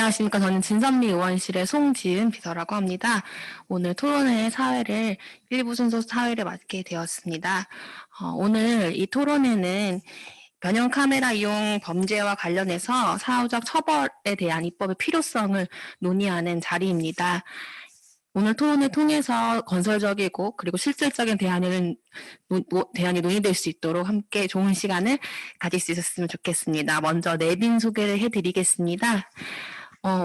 안녕하십니까. 저는 진선미 의원실의 송지은 비서라고 합니다. 오늘 토론회 사회를 1부 순서 사회를 맡게 되었습니다. 오늘 이 토론회는 변형 카메라 이용 범죄와 관련해서 사후적 처벌에 대한 입법의 필요성을 논의하는 자리입니다. 오늘 토론을 통해서 건설적이고 그리고 실질적인 대안이 논의될 수 있도록 함께 좋은 시간을 가질 수 있었으면 좋겠습니다. 먼저 내빈 소개를 해드리겠습니다.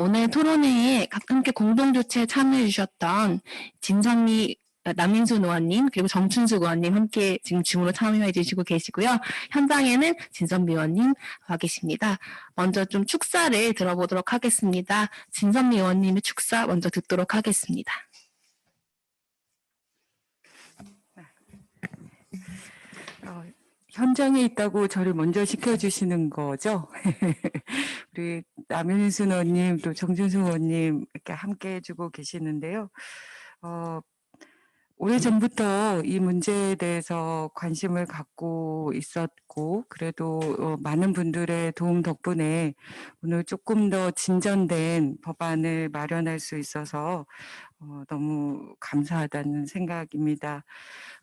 오늘 토론회에 함께 공동주최에 참여해 주셨던 진선미 남인순 의원님 그리고 정춘숙 의원님 함께 지금 줌으로 참여해 주시고 계시고요. 현장에는 진선미 의원님 와 계십니다. 먼저 좀 축사를 들어보도록 하겠습니다. 진선미 의원님의 축사 먼저 듣도록 하겠습니다. 현장에 있다고 저를 먼저 시켜주시는 거죠? 우리 남인순 의원님 또 정준승 의원님 이렇게 함께 해주고 계시는데요. 오래전부터 이 문제에 대해서 관심을 갖고 있었고 그래도 많은 분들의 도움 덕분에 오늘 조금 더 진전된 법안을 마련할 수 있어서 너무 감사하다는 생각입니다.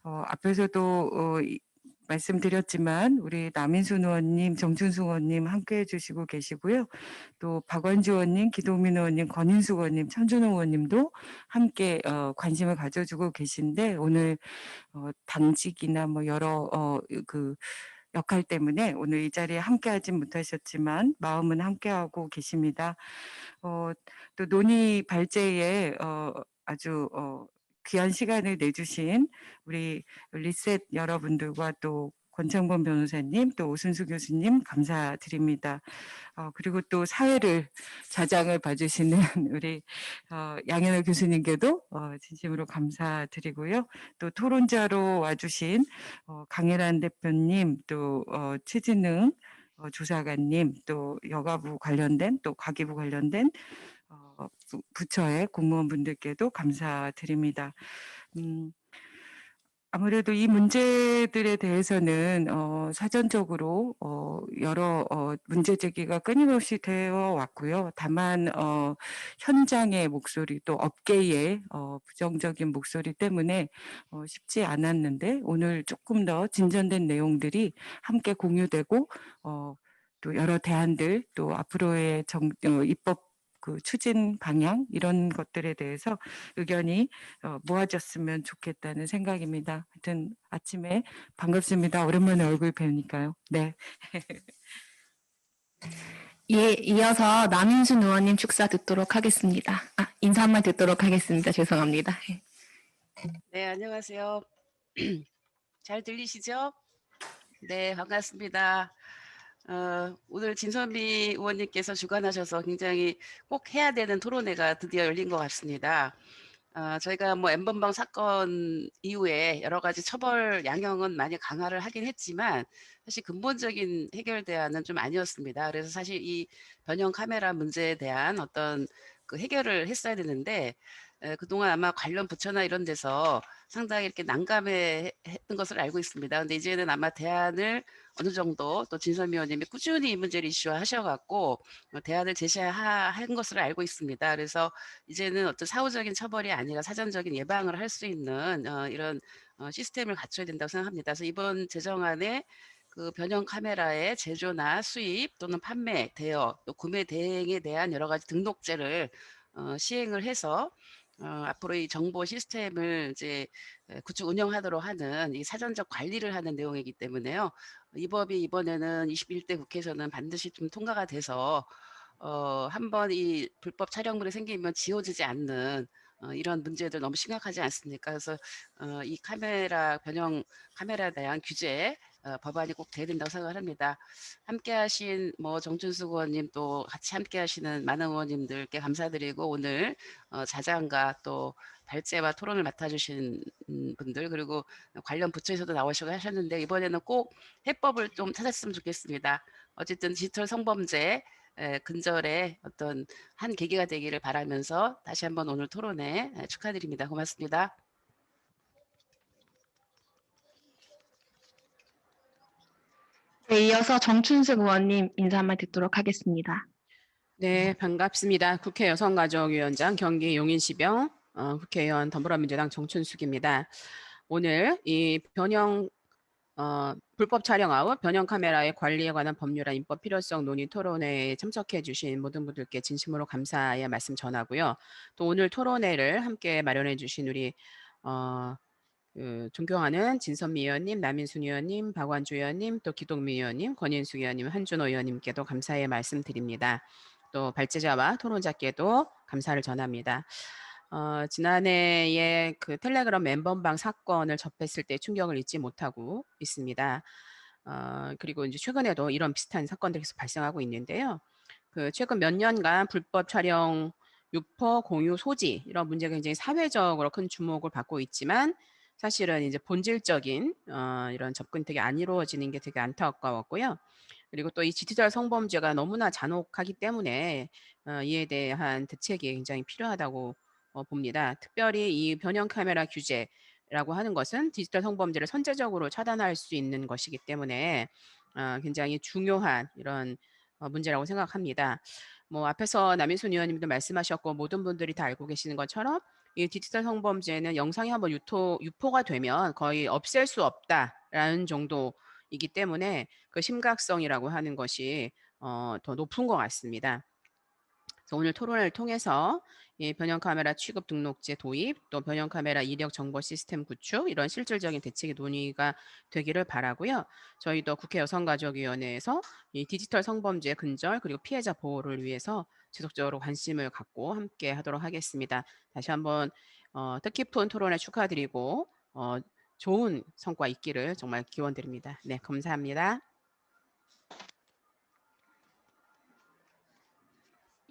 앞에서도 말씀드렸지만 우리 남인순 의원님, 정춘숙 의원님 함께 해주시고 계시고요. 또 박원주 의원님, 기동민 의원님, 권인숙 의원님, 천준호 의원님도 함께 관심을 가져주고 계신데 오늘 당직이나 뭐 여러 그 역할 때문에 오늘 이 자리에 함께하진 못하셨지만 마음은 함께하고 계십니다. 또 논의 발제에 아주 귀한 시간을 내주신 우리 리셋 여러분들과 또 권창범 변호사님, 또 오순수 교수님 감사드립니다. 그리고 또 사회를 자장을 봐주시는 우리 양현호 교수님께도 진심으로 감사드리고요. 또 토론자로 와주신 강혜란 대표님, 또 최진능 조사관님, 또 여가부 관련된 또 과기부 관련된 부처의 공무원분들께도 감사드립니다. 아무래도 이 문제들에 대해서는 사전적으로 여러 문제 제기가 끊임없이 되어 왔고요. 다만 현장의 목소리 또 업계의 부정적인 목소리 때문에 쉽지 않았는데 오늘 조금 더 진전된 내용들이 함께 공유되고 또 여러 대안들 또 앞으로의 입법 그 추진 방향 이런 것들에 대해서 의견이 모아졌으면 좋겠다는 생각입니다. 하여튼 아침에 반갑습니다. 오랜만에 얼굴 뵈니까요. 네. 예, 이어서 남인순 의원님 축사 듣도록 하겠습니다. 인사만 듣도록 하겠습니다. 죄송합니다. 네, 안녕하세요. 잘 들리시죠? 네, 반갑습니다. 오늘 진선미 의원님께서 주관하셔서 굉장히 꼭 해야 되는 토론회가 드디어 열린 것 같습니다. 저희가 뭐 N번방 사건 이후에 여러 가지 처벌 양형은 많이 강화를 하긴 했지만 사실 근본적인 해결 대안은 좀 아니었습니다. 그래서 사실 이 변형 카메라 문제에 대한 어떤 그 해결을 했어야 되는데 그동안 아마 관련 부처나 이런 데서 상당히 이렇게 난감해 했던 것을 알고 있습니다. 근데 이제는 아마 대안을 어느 정도 또 진선미 의원님이 꾸준히 이 문제를 이슈화하셔갖고 대안을 제시한 것을 알고 있습니다. 그래서 이제는 어떤 사후적인 처벌이 아니라 사전적인 예방을 할 수 있는 이런 시스템을 갖춰야 된다고 생각합니다. 그래서 이번 제정안에 그 변형 카메라의 제조나 수입 또는 판매, 대여, 또 구매 대행에 대한 여러 가지 등록제를 시행을 해서 앞으로 이 정보 시스템을 이제 구축 운영하도록 하는 이 사전적 관리를 하는 내용이기 때문에요. 이 법이 이번에는 21대 국회에서는 반드시 좀 통과가 돼서 한번 이 불법 촬영물이 생기면 지워지지 않는 이런 문제들 너무 심각하지 않습니까? 그래서 이 변형 카메라에 대한 규제 법안이 꼭 돼야 된다고 생각을 합니다. 함께하신 뭐 정춘숙 의원님 또 같이 함께하시는 많은 의원님들께 감사드리고 오늘 자장과 또 발제와 토론을 맡아주신 분들 그리고 관련 부처에서도 나오시고 하셨는데 이번에는 꼭 해법을 좀 찾았으면 좋겠습니다. 어쨌든 디지털 성범죄 근절의 어떤 한 계기가 되기를 바라면서 다시 한번 오늘 토론에 축하드립니다. 고맙습니다. 네, 이어서 정춘숙 의원님 인사 한번 듣도록 하겠습니다. 네, 반갑습니다. 국회 여성가족위원장 경기 용인시병 국회의원 더불어민주당 정춘숙입니다. 오늘 이 불법 촬영 아웃 변형 카메라의 관리에 관한 법률안 입법 필요성 논의 토론회에 참석해 주신 모든 분들께 진심으로 감사의 말씀 전하고요. 또 오늘 토론회를 함께 마련해 주신 우리 존경하는 진선미 의원님, 남인순 의원님, 박완주 의원님, 또 기동미 의원님, 권인숙 의원님, 한준호 의원님께도 감사의 말씀드립니다. 또 발제자와 토론자께도 감사를 전합니다. 지난해에 그 텔레그램 멤버방 사건을 접했을 때 충격을 잊지 못하고 있습니다. 그리고 이제 최근에도 이런 비슷한 사건들이 계속 발생하고 있는데요. 그 최근 몇 년간 불법 촬영, 유포, 공유, 소지 이런 문제가 굉장히 사회적으로 큰 주목을 받고 있지만 사실은 이제 본질적인 이런 접근이 되게 안 이루어지는 게 되게 안타까웠고요. 그리고 또 이 디지털 성범죄가 너무나 잔혹하기 때문에 이에 대한 대책이 굉장히 필요하다고 봅니다. 특별히 이 변형 카메라 규제라고 하는 것은 디지털 성범죄를 선제적으로 차단할 수 있는 것이기 때문에 굉장히 중요한 이런 문제라고 생각합니다. 뭐 앞에서 남인순 의원님도 말씀하셨고 모든 분들이 다 알고 계시는 것처럼 이 디지털 성범죄는 영상이 한번 유포가 되면 거의 없앨 수 없다라는 정도이기 때문에 그 심각성이라고 하는 것이 더 높은 것 같습니다. 그래서 오늘 토론을 통해서 이 변형 카메라 취급 등록제 도입, 또 변형 카메라 이력 정보 시스템 구축 이런 실질적인 대책의 논의가 되기를 바라고요. 저희도 국회 여성가족위원회에서 이 디지털 성범죄 근절 그리고 피해자 보호를 위해서 지속적으로 관심을 갖고 함께 하도록 하겠습니다. 다시 한번 뜻깊은 토론에 축하드리고 좋은 성과 있기를 정말 기원드립니다. 네, 감사합니다.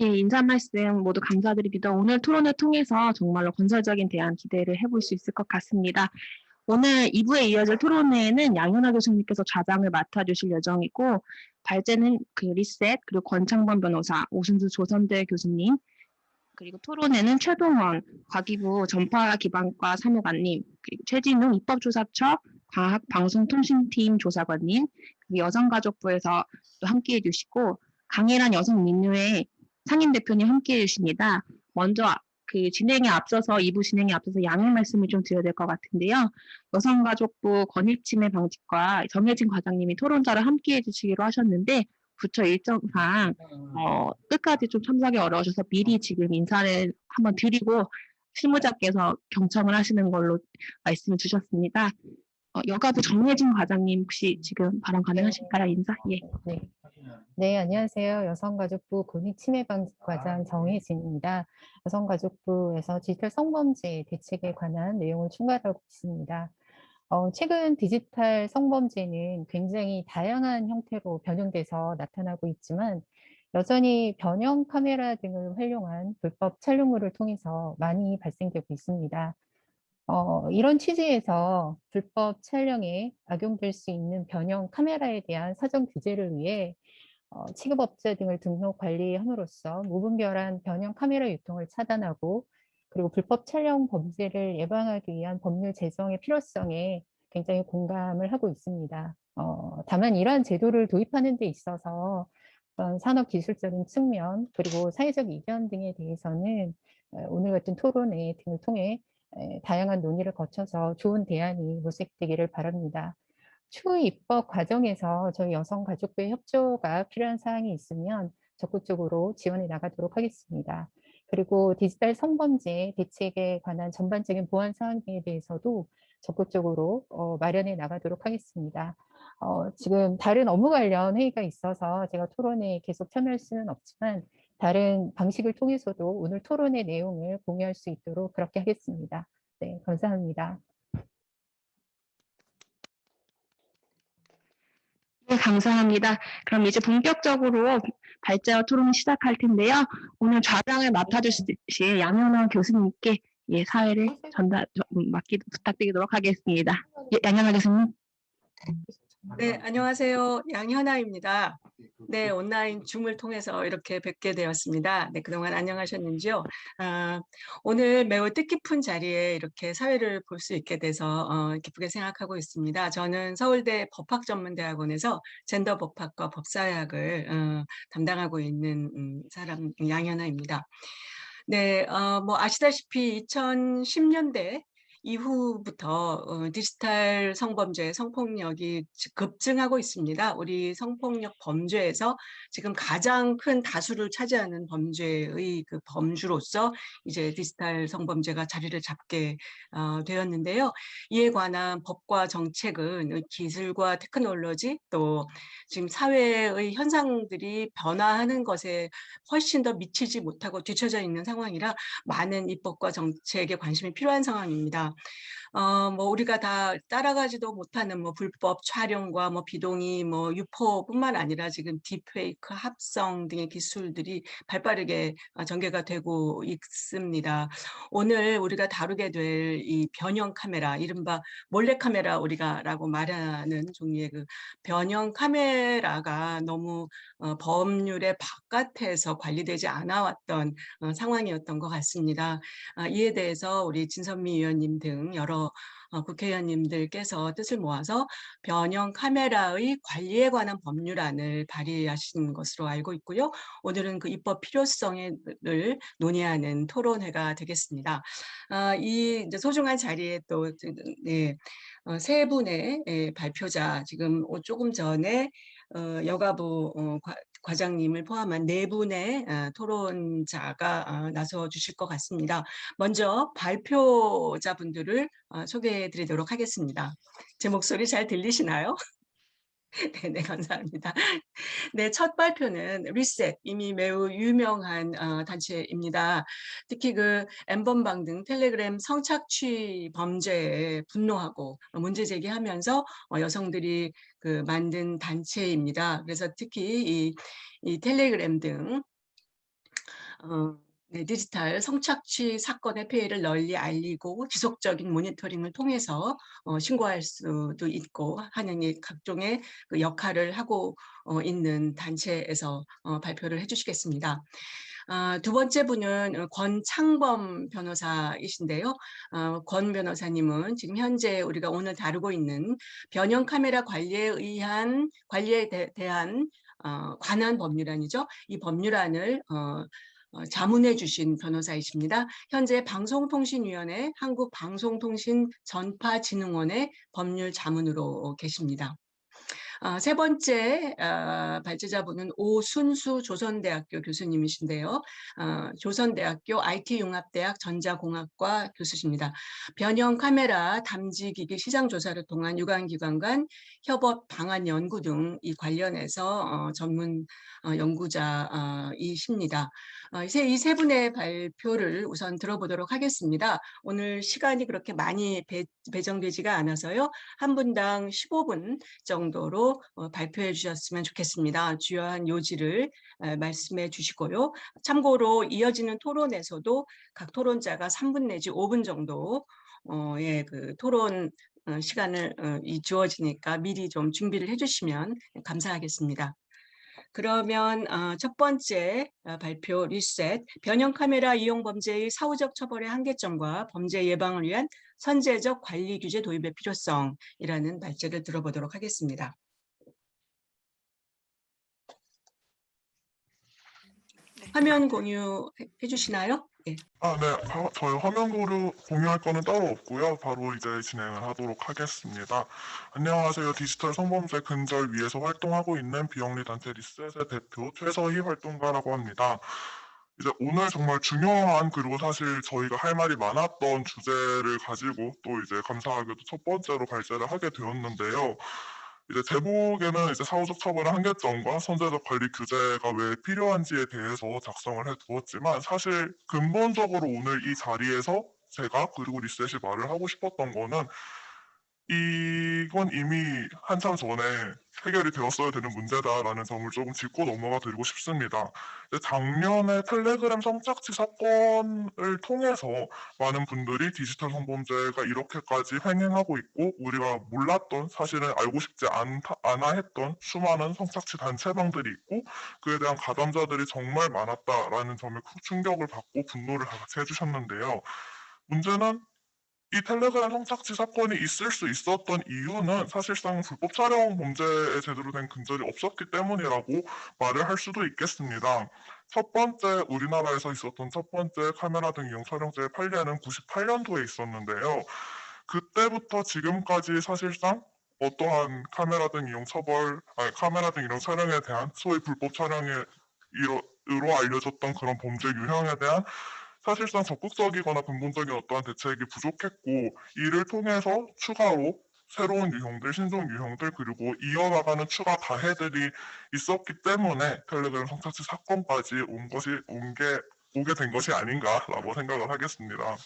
예, 인사 말씀 모두 감사드립니다. 오늘 토론을 통해서 정말로 건설적인 대안 기대를 해볼 수 있을 것 같습니다. 오늘 2부에 이어질 토론회에는 양현아 교수님께서 좌장을 맡아주실 예정이고, 발제는 그 리셋, 그리고 권창범 변호사, 오순수 조선대 교수님, 그리고 토론회는 최동원 과기부 전파기반과 사무관님, 그리고 최진웅 입법조사처 과학방송통신팀 조사관님, 그리고 여성가족부에서 또 함께해 주시고, 강혜란 여성민주회 상임대표님 함께해 주십니다. 먼저 그 진행에 앞서서 2부 진행에 앞서서 양해 말씀을 좀 드려야 될 것 같은데요. 여성가족부 권익침해 방지과 정혜진 과장님이 토론자를 함께해 주시기로 하셨는데 부처 일정상 끝까지 좀 참석이 어려우셔서 미리 지금 인사를 한번 드리고 실무자께서 경청을 하시는 걸로 말씀을 주셨습니다. 여가부 정혜진 과장님 혹시 지금 발언 가능하실까요? 인사? 예. 네. 네, 안녕하세요. 여성가족부 권익침해방지과장 정혜진입니다. 여성가족부에서 디지털 성범죄 대책에 관한 내용을 총괄하고 있습니다. 최근 디지털 성범죄는 굉장히 다양한 형태로 변형돼서 나타나고 있지만 여전히 변형 카메라 등을 활용한 불법 촬영물을 통해서 많이 발생되고 있습니다. 이런 취지에서 불법 촬영에 악용될 수 있는 변형 카메라에 대한 사전 규제를 위해 취급업체 등을 등록 관리함으로써 무분별한 변형 카메라 유통을 차단하고 그리고 불법 촬영 범죄를 예방하기 위한 법률 제정의 필요성에 굉장히 공감을 하고 있습니다. 다만 이러한 제도를 도입하는 데 있어서 어떤 산업기술적인 측면 그리고 사회적 이견 등에 대해서는 오늘 같은 토론회 등을 통해 다양한 논의를 거쳐서 좋은 대안이 모색되기를 바랍니다. 추후 입법 과정에서 저희 여성가족부의 협조가 필요한 사항이 있으면 적극적으로 지원해 나가도록 하겠습니다. 그리고 디지털 성범죄 대책에 관한 전반적인 보완 사항에 대해서도 적극적으로 마련해 나가도록 하겠습니다. 지금 다른 업무 관련 회의가 있어서 제가 토론에 계속 참여할 수는 없지만 다른 방식을 통해서도 오늘 토론의 내용을 공유할 수 있도록 그렇게 하겠습니다. 네, 감사합니다. 네, 감사합니다. 그럼 이제 본격적으로 발제와 토론을 시작할 텐데요. 오늘 좌장을 맡아주실 양현아 교수님께 사회를 부탁드리도록 하겠습니다. 양현아 교수님. 네, 안녕하세요. 양현아입니다. 네, 온라인 줌을 통해서 이렇게 뵙게 되었습니다. 네, 그동안 안녕하셨는지요? 아, 오늘 매우 뜻깊은 자리에 이렇게 사회를 볼 수 있게 돼서 기쁘게 생각하고 있습니다. 저는 서울대 법학전문대학원에서 젠더 법학과 법사학을 담당하고 있는 사람 양현아입니다. 네, 뭐 아시다시피 2010년대 이후부터 디지털 성범죄, 성폭력이 급증하고 있습니다. 우리 성폭력 범죄에서 지금 가장 큰 다수를 차지하는 범죄의 그 범주로서 이제 디지털 성범죄가 자리를 잡게 되었는데요. 이에 관한 법과 정책은 기술과 테크놀로지 또 지금 사회의 현상들이 변화하는 것에 훨씬 더 미치지 못하고 뒤처져 있는 상황이라 많은 입법과 정책에 관심이 필요한 상황입니다. 뭐 우리가 다 따라가지도 못하는 뭐 불법 촬영과 뭐 비동의, 뭐 유포뿐만 아니라 지금 딥페이크, 합성 등의 기술들이 발빠르게 전개가 되고 있습니다. 오늘 우리가 다루게 될 이 변형 카메라, 이른바 몰래 카메라 우리가라고 말하는 종류의 그 변형 카메라가 너무 법률의 바깥에서 관리되지 않아 왔던 상황이었던 것 같습니다. 이에 대해서 우리 진선미 의원님 등 여러 국회의원님들께서 뜻을 모아서 변형 카메라의 관리에 관한 법률안을 발의하신 것으로 알고 있고요. 오늘은 그 입법 필요성을 논의하는 토론회가 되겠습니다. 이 이제 소중한 자리에 또 네, 세 분의 발표자 지금 조금 전에 여가부 과장님을 포함한 네 분의 토론자가 나서 주실 것 같습니다. 먼저 발표자분들을 소개해 드리도록 하겠습니다. 제 목소리 잘 들리시나요? 네, 감사합니다. 네, 첫 발표는 리셋, 이미 매우 유명한 단체입니다. 특히 그 엠번방 등 텔레그램 성착취 범죄에 분노하고 문제 제기하면서 여성들이 그 만든 단체입니다. 그래서 특히 이 텔레그램 등 네, 디지털 성착취 사건의 폐해를 널리 알리고 지속적인 모니터링을 통해서 신고할 수도 있고 하는 이 각종의 그 역할을 하고 있는 단체에서 발표를 해주시겠습니다. 두 번째 분은 권창범 변호사이신데요. 권 변호사님은 지금 현재 우리가 오늘 다루고 있는 변형 카메라 관리에 대한 관한 법률안이죠. 이 법률안을 자문해 주신 변호사이십니다. 현재 방송통신위원회 한국방송통신전파진흥원의 법률 자문으로 계십니다. 세 번째 발제자분은 오순수 조선대학교 교수님이신데요. 조선대학교 IT융합대학 전자공학과 교수십니다. 변형 카메라 담지기기 시장조사를 통한 유관기관 간 협업 방안 연구 등 이 관련해서 전문 연구자이십니다. 이 세 분의 발표를 우선 들어보도록 하겠습니다. 오늘 시간이 그렇게 많이 배정되지가 않아서요. 한 분당 15분 정도로 발표해 주셨으면 좋겠습니다. 주요한 요지를 말씀해 주시고요. 참고로 이어지는 토론에서도 각 토론자가 3분 내지 5분 정도의 그 토론 시간을 주어지니까 미리 좀 준비를 해주시면 감사하겠습니다. 그러면 첫 번째 발표 리셋, 변형 카메라 이용 범죄의 사후적 처벌의 한계점과 범죄 예방을 위한 선제적 관리 규제 도입의 필요성이라는 발제를 들어보도록 하겠습니다. 화면 공유해 주시나요? 네. 네. 저희 화면 공유할 거는 따로 없고요. 바로 이제 진행을 하도록 하겠습니다. 안녕하세요. 디지털 성범죄 근절 위해서 활동하고 있는 비영리 단체 리셋의 대표 최서희 활동가라고 합니다. 이제 오늘 정말 중요한, 그리고 사실 저희가 할 말이 많았던 주제를 가지고 또 이제 감사하게도 첫 번째로 발제를 하게 되었는데요. 이제 제목에는 이제 사후적 처벌의 한계점과 선제적 관리 규제가 왜 필요한지에 대해서 작성을 해두었지만, 사실 근본적으로 오늘 이 자리에서 제가 그리고 리셋이 말을 하고 싶었던 거는, 이건 이미 한참 전에 해결이 되었어야 되는 문제다라는 점을 조금 짚고 넘어가 드리고 싶습니다. 작년에 텔레그램 성착취 사건을 통해서 많은 분들이 디지털 성범죄가 이렇게까지 횡행하고 있고 우리가 몰랐던 사실은 알고 싶지 않아 했던 수많은 성착취 단체방들이 있고 그에 대한 가담자들이 정말 많았다라는 점에 큰 충격을 받고 분노를 다 같이 해주셨는데요. 문제는 이 텔레그램 성착취 사건이 있을 수 있었던 이유는 사실상 불법 촬영 범죄에 제대로 된 근절이 없었기 때문이라고 말을 할 수도 있겠습니다. 첫 번째 우리나라에서 있었던 첫 번째 카메라 등 이용 촬영죄의 판례는 98년도에 있었는데요. 그때부터 지금까지 사실상 어떠한 카메라 등 이용 카메라 등 이용 촬영에 대한 소위 불법 촬영으로 알려졌던 그런 범죄 유형에 대한 사실상 적극적이거나 근본적인 어떠한 대책이 부족했고 이를 통해서 추가로 새로운 유형들, 신종 유형들 그리고 이어나가는 추가 가해들이 있었기 때문에 텔레그램 성착취 사건까지 오게 된 것이 아닌가라고 생각을 하겠습니다.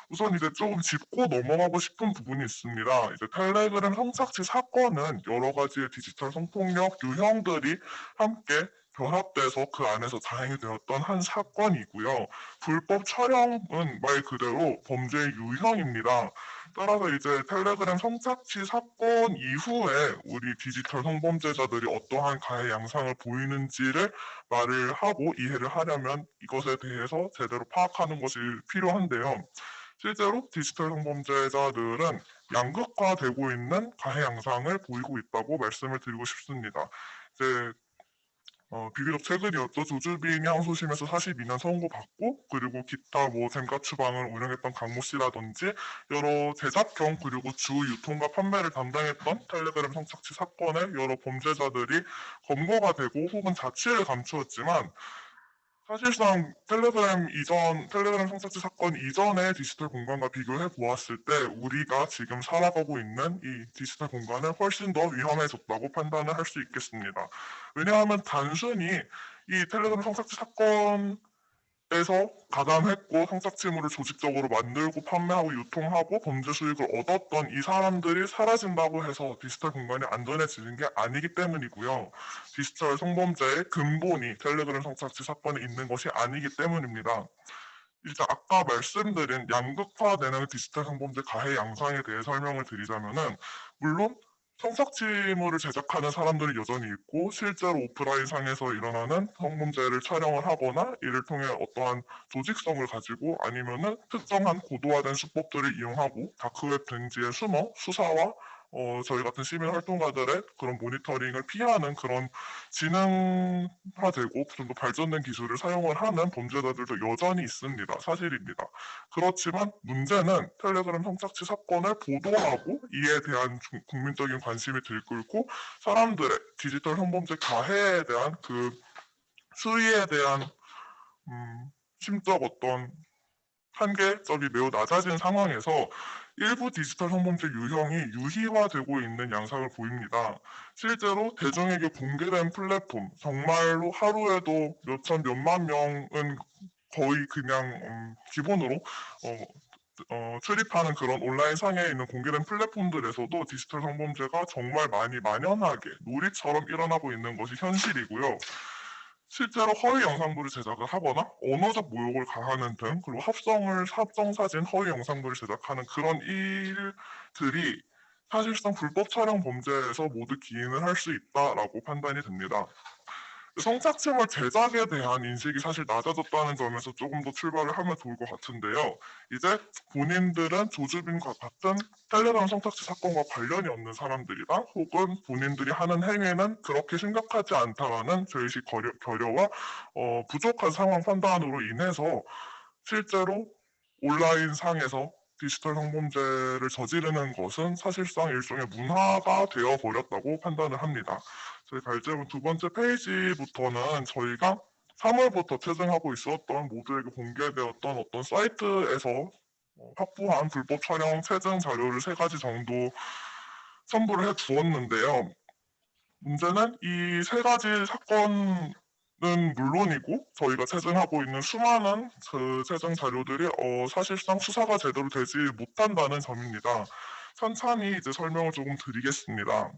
우선 이제 조금 짚고 넘어가고 싶은 부분이 있습니다. 이제 텔레그램 성착취 사건은 여러 가지의 디지털 성폭력 유형들이 함께 결합돼서 그 안에서 자행이 되었던 한 사건이고요. 불법 촬영은 말 그대로 범죄의 유형입니다. 따라서 이제 텔레그램 성착취 사건 이후에 우리 디지털 성범죄자들이 어떠한 가해 양상을 보이는지를 말을 하고 이해를 하려면 이것에 대해서 제대로 파악하는 것이 필요한데요. 실제로 디지털 성범죄자들은 양극화되고 있는 가해 양상을 보이고 있다고 말씀을 드리고 싶습니다. 이제 비교적 최근이었죠. 조주빈이 항소심에서 42년 선고받고 그리고 기타 젠가 추방을 운영했던 강모 씨라든지 여러 제작경 그리고 주 유통과 판매를 담당했던 텔레그램 성착취 사건의 여러 범죄자들이 검거가 되고 혹은 자취를 감추었지만 사실상 텔레그램 성착취 사건 이전의 디지털 공간과 비교해 보았을 때 우리가 지금 살아가고 있는 이 디지털 공간은 훨씬 더 위험해졌다고 판단을 할 수 있겠습니다. 왜냐하면 단순히 이 텔레그램 성착취 사건에서 가담했고 성착취물을 조직적으로 만들고 판매하고 유통하고 범죄 수익을 얻었던 이 사람들이 사라진다고 해서 디지털 공간이 안전해지는 게 아니기 때문이고요. 디지털 성범죄의 근본이 텔레그램 성착취 사건에 있는 것이 아니기 때문입니다. 이제 아까 말씀드린 양극화되는 디지털 성범죄 가해 양상에 대해 설명을 드리자면은 물론 성착취물을 제작하는 사람들이 여전히 있고 실제로 오프라인 상에서 일어나는 성범죄를 촬영을 하거나 이를 통해 어떠한 조직성을 가지고 아니면은 특정한 고도화된 수법들을 이용하고 다크웹 등지에 숨어 수사와 저희 같은 시민 활동가들의 그런 모니터링을 피하는 그런 지능화되고 좀 더 발전된 기술을 사용을 하는 범죄자들도 여전히 있습니다. 사실입니다. 그렇지만 문제는 텔레그램 성착취 사건을 보도하고 이에 대한 국민적인 관심이 들끓고 사람들의 디지털 성범죄 가해에 대한 그 수위에 대한 심적 어떤 한계점이 매우 낮아진 상황에서 일부 디지털 성범죄 유형이 유희화되고 있는 양상을 보입니다. 실제로 대중에게 공개된 플랫폼, 정말로 하루에도 몇천, 몇만 명은 거의 그냥 기본으로 출입하는 그런 온라인 상에 있는 공개된 플랫폼들에서도 디지털 성범죄가 정말 많이 만연하게 놀이처럼 일어나고 있는 것이 현실이고요. 실제로 허위 영상물을 제작을 하거나 언어적 모욕을 가하는 등 그리고 합성 사진 허위 영상물을 제작하는 그런 일들이 사실상 불법 촬영 범죄에서 모두 기인을 할 수 있다라고 판단이 됩니다. 성착취물 제작에 대한 인식이 사실 낮아졌다는 점에서 조금 더 출발을 하면 좋을 것 같은데요. 이제 본인들은 조주빈과 같은 텔레그램 성착취 사건과 관련이 없는 사람들이다 혹은 본인들이 하는 행위는 그렇게 심각하지 않다라는 죄의식 결여와 부족한 상황 판단으로 인해서 실제로 온라인 상에서 디지털 성범죄를 저지르는 것은 사실상 일종의 문화가 되어버렸다고 판단을 합니다. 저희 발제문 두 번째 페이지부터는 저희가 3월부터 체증하고 있었던 모두에게 공개되었던 어떤 사이트에서 확보한 불법 촬영 체증 자료를 3가지 정도 첨부를 해 두었는데요. 문제는 이 3가지 사건은 물론이고 저희가 체증하고 있는 수많은 그 체증 자료들이 사실상 수사가 제대로 되지 못한다는 점입니다. 천천히 이제 설명을 조금 드리겠습니다.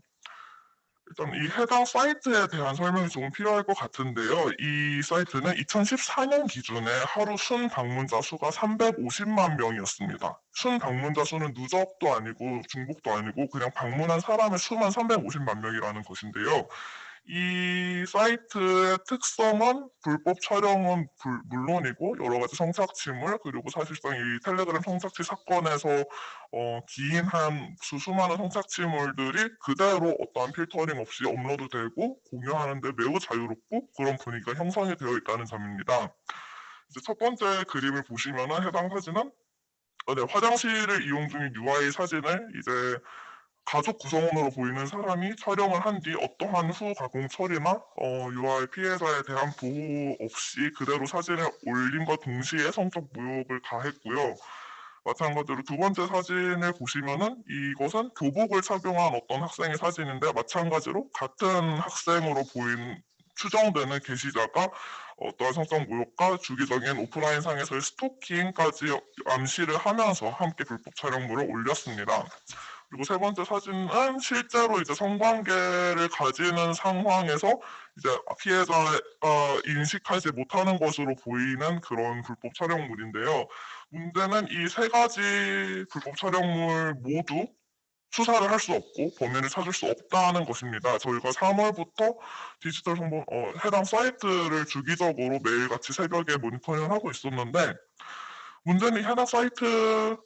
일단 이 해당 사이트에 대한 설명이 조금 필요할 것 같은데요. 이 사이트는 2014년 기준에 하루 순 방문자 수가 350만 명이었습니다. 순 방문자 수는 누적도 아니고 중복도 아니고 그냥 방문한 사람의 수만 350만 명이라는 것인데요. 이 사이트의 특성은 불법 촬영은 물론이고 여러 가지 성착취물 그리고 사실상 이 텔레그램 성착취 사건에서 기인한 수많은 성착취물들이 그대로 어떠한 필터링 없이 업로드되고 공유하는데 매우 자유롭고 그런 분위기가 형성이 되어 있다는 점입니다. 이제 첫 번째 그림을 보시면은 해당 사진은 화장실을 이용 중인 UI 사진을 이제 가족 구성원으로 보이는 사람이 촬영을 한 뒤 어떠한 후 가공 처리나 UI 피해자에 대한 보호 없이 그대로 사진을 올림과 동시에 성적 모욕을 가했고요. 마찬가지로 두 번째 사진을 보시면은 이것은 교복을 착용한 어떤 학생의 사진인데 마찬가지로 같은 학생으로 추정되는 게시자가 어떠한 성적 모욕과 주기적인 오프라인 상에서의 스토킹까지 암시를 하면서 함께 불법 촬영물을 올렸습니다. 그리고 세 번째 사진은 실제로 이제 성관계를 가지는 상황에서 이제 피해자가 인식하지 못하는 것으로 보이는 그런 불법 촬영물인데요. 문제는 이 세 가지 불법 촬영물 모두 수사를 할 수 없고 범인을 찾을 수 없다는 것입니다. 저희가 3월부터 디지털 성범 해당 사이트를 주기적으로 매일같이 새벽에 모니터링을 하고 있었는데 문제는 해당 사이트가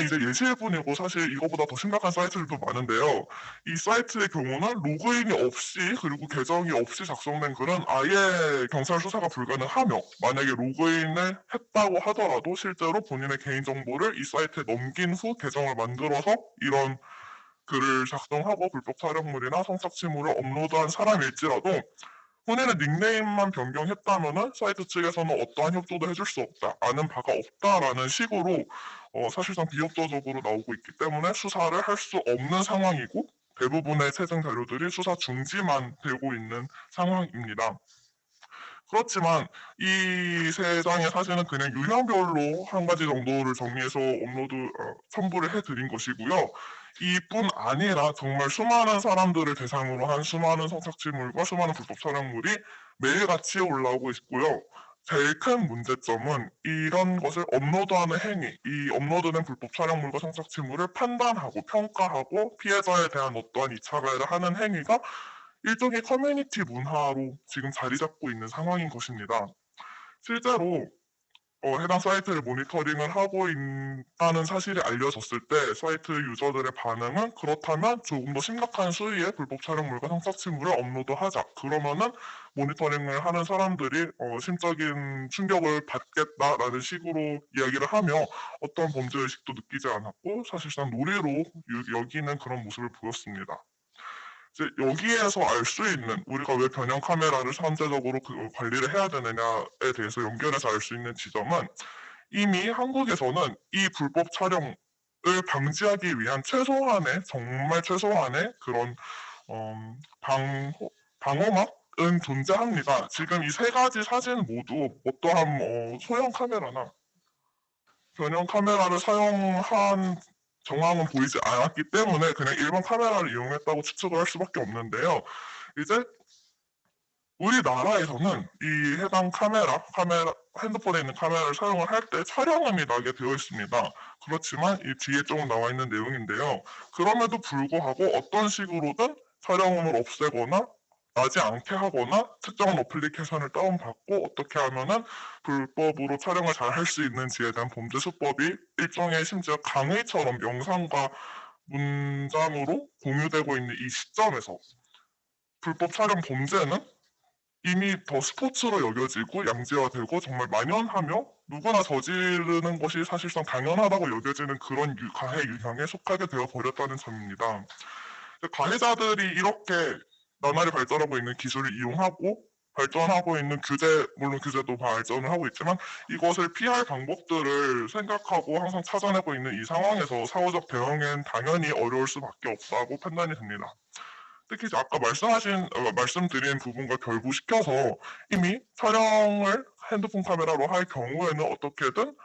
이제 예시일뿐이고 사실 이거보다 더 심각한 사이트들도 많은데요. 이 사이트의 경우는 로그인이 없이 그리고 계정이 없이 작성된 글은 아예 경찰 수사가 불가능하며 만약에 로그인을 했다고 하더라도 실제로 본인의 개인정보를 이 사이트에 넘긴 후 계정을 만들어서 이런 글을 작성하고 불법 촬영물이나 성착취물을 업로드한 사람일지라도 본인의 닉네임만 변경했다면은 사이트 측에서는 어떠한 협조도 해줄 수 없다, 아는 바가 없다라는 식으로 사실상 비협조적으로 나오고 있기 때문에 수사를 할 수 없는 상황이고 대부분의 채증 자료들이 수사 중지만 되고 있는 상황입니다. 그렇지만 이 세 장의 사진은 그냥 유형별로 한 가지 정도를 정리해서 첨부를 해드린 것이고요. 이뿐 아니라 정말 수많은 사람들을 대상으로 한 수많은 성착취물과 수많은 불법 촬영물이 매일같이 올라오고 있고요. 제일 큰 문제점은 이런 것을 업로드하는 행위, 이 업로드된 불법 촬영물과 성착취물을 판단하고 평가하고 피해자에 대한 어떠한 2차 가해를 하는 행위가 일종의 커뮤니티 문화로 지금 자리 잡고 있는 상황인 것입니다. 실제로 해당 사이트를 모니터링을 하고 있다는 사실이 알려졌을 때 사이트 유저들의 반응은 그렇다면 조금 더 심각한 수위의 불법 촬영물과 성착취물을 업로드하자. 그러면은 모니터링을 하는 사람들이 심적인 충격을 받겠다라는 식으로 이야기를 하며 어떤 범죄의식도 느끼지 않았고 사실상 놀이로 여기는 그런 모습을 보였습니다. 이제 여기에서 알 수 있는 우리가 왜 변형 카메라를 선제적으로 관리를 해야 되느냐에 대해서 연결해서 알 수 있는 지점은 이미 한국에서는 이 불법 촬영을 방지하기 위한 정말 최소한의 그런 방어막은 존재합니다. 지금 이 세 가지 사진 모두 어떠한 소형 카메라나 변형 카메라를 사용한 정황은 보이지 않았기 때문에 그냥 일반 카메라를 이용했다고 추측을 할 수밖에 없는데요. 이제 우리나라에서는 이 해당 핸드폰에 있는 카메라를 사용을 할 때 촬영음이 나게 되어 있습니다. 그렇지만 이 뒤에 조금 나와 있는 내용인데요. 그럼에도 불구하고 어떤 식으로든 촬영음을 없애거나 나지 않게 하거나 특정한 어플리케이션을 다운받고 어떻게 하면은 불법으로 촬영을 잘 할 수 있는지에 대한 범죄 수법이 일종의 심지어 강의처럼 영상과 문장으로 공유되고 있는 이 시점에서 불법 촬영 범죄는 이미 더 스포츠로 여겨지고 양지화되고 정말 만연하며 누구나 저지르는 것이 사실상 당연하다고 여겨지는 그런 가해 유형에 속하게 되어 버렸다는 점입니다. 가해자들이 이렇게 나날이 발전하고 있는 기술을 이용하고 발전하고 있는 물론 규제도 발전을 하고 있지만 이것을 피할 방법들을 생각하고 항상 찾아내고 있는 이 상황에서 사후적 대응은 당연히 어려울 수밖에 없다고 판단이 됩니다. 특히 아까 말씀드린 부분과 결부시켜서 이미 촬영을 핸드폰 카메라로 할 경우에는 어떻게든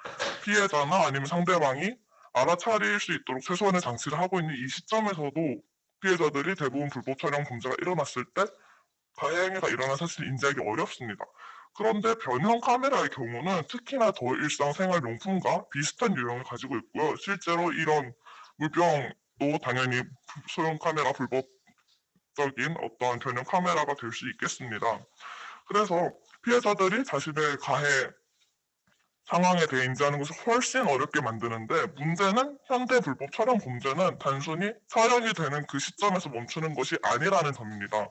피해자나 아니면 상대방이 알아차릴 수 있도록 최소한의 장치를 하고 있는 이 시점에서도 피해자들이 대부분 불법 촬영 범죄가 일어났을 때 가해 행위가 일어난 사실을 인지하기 어렵습니다. 그런데 변형 카메라의 경우는 특히나 더 일상생활용품과 비슷한 유형을 가지고 있고요. 실제로 이런 물병도 당연히 소형 카메라 불법적인 어떤 변형 카메라가 될 수 있겠습니다. 그래서 피해자들이 자신의 가해 상황에 대해 인지하는 것을 훨씬 어렵게 만드는데, 문제는 현대 불법 촬영 범죄는 단순히 촬영이 되는 그 시점에서 멈추는 것이 아니라는 점입니다.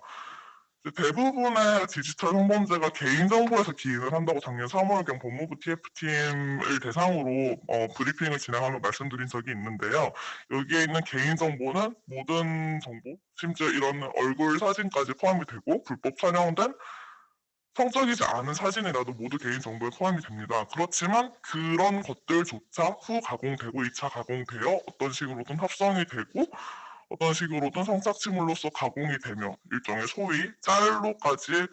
대부분의 디지털 성범죄가 개인정보에서 기인을 한다고 작년 3월경 법무부 TF팀을 대상으로 브리핑을 진행하며 말씀드린 적이 있는데요. 여기에 있는 개인정보는 모든 정보, 심지어 이런 얼굴 사진까지 포함이 되고, 불법 촬영된 성적이지 않은 사진이라도 모두 개인정보에 포함이 됩니다. 그렇지만 그런 것들조차 후 가공되고 2차 가공되어 어떤 식으로든 합성이 되고 어떤 식으로든 성착취물로서 가공이 되며 일종의 소위 짤로까지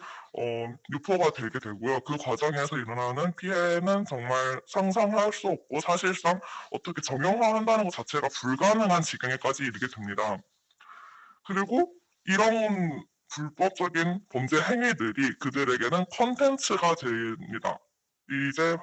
유포가 되게 되고요. 그 과정에서 일어나는 피해는 정말 상상할 수 없고 사실상 어떻게 정형화한다는 것 자체가 불가능한 지경에까지 이르게 됩니다. 그리고 이런 불법적인 범죄 행위들이 그들에게는 컨텐츠가 됩니다. 이제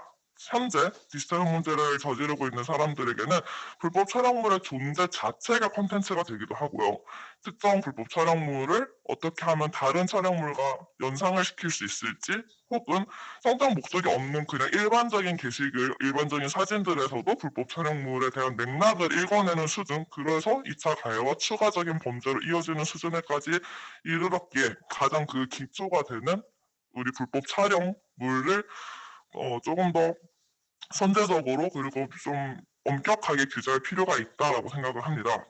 현재 디지털 성범죄를 저지르고 있는 사람들에게는 불법 촬영물의 존재 자체가 컨텐츠가 되기도 하고요. 특정 불법 촬영물을 어떻게 하면 다른 촬영물과 연상을 시킬 수 있을지, 혹은 성적 목적이 없는 그냥 일반적인 게시글, 일반적인 사진들에서도 불법 촬영물에 대한 맥락을 읽어내는 수준, 그래서 2차 가해와 추가적인 범죄로 이어지는 수준에까지 이르렀기에 가장 그 기초가 되는 우리 불법 촬영물을 조금 더 선제적으로 그리고 좀 엄격하게 규제할 필요가 있다라고 생각을 합니다.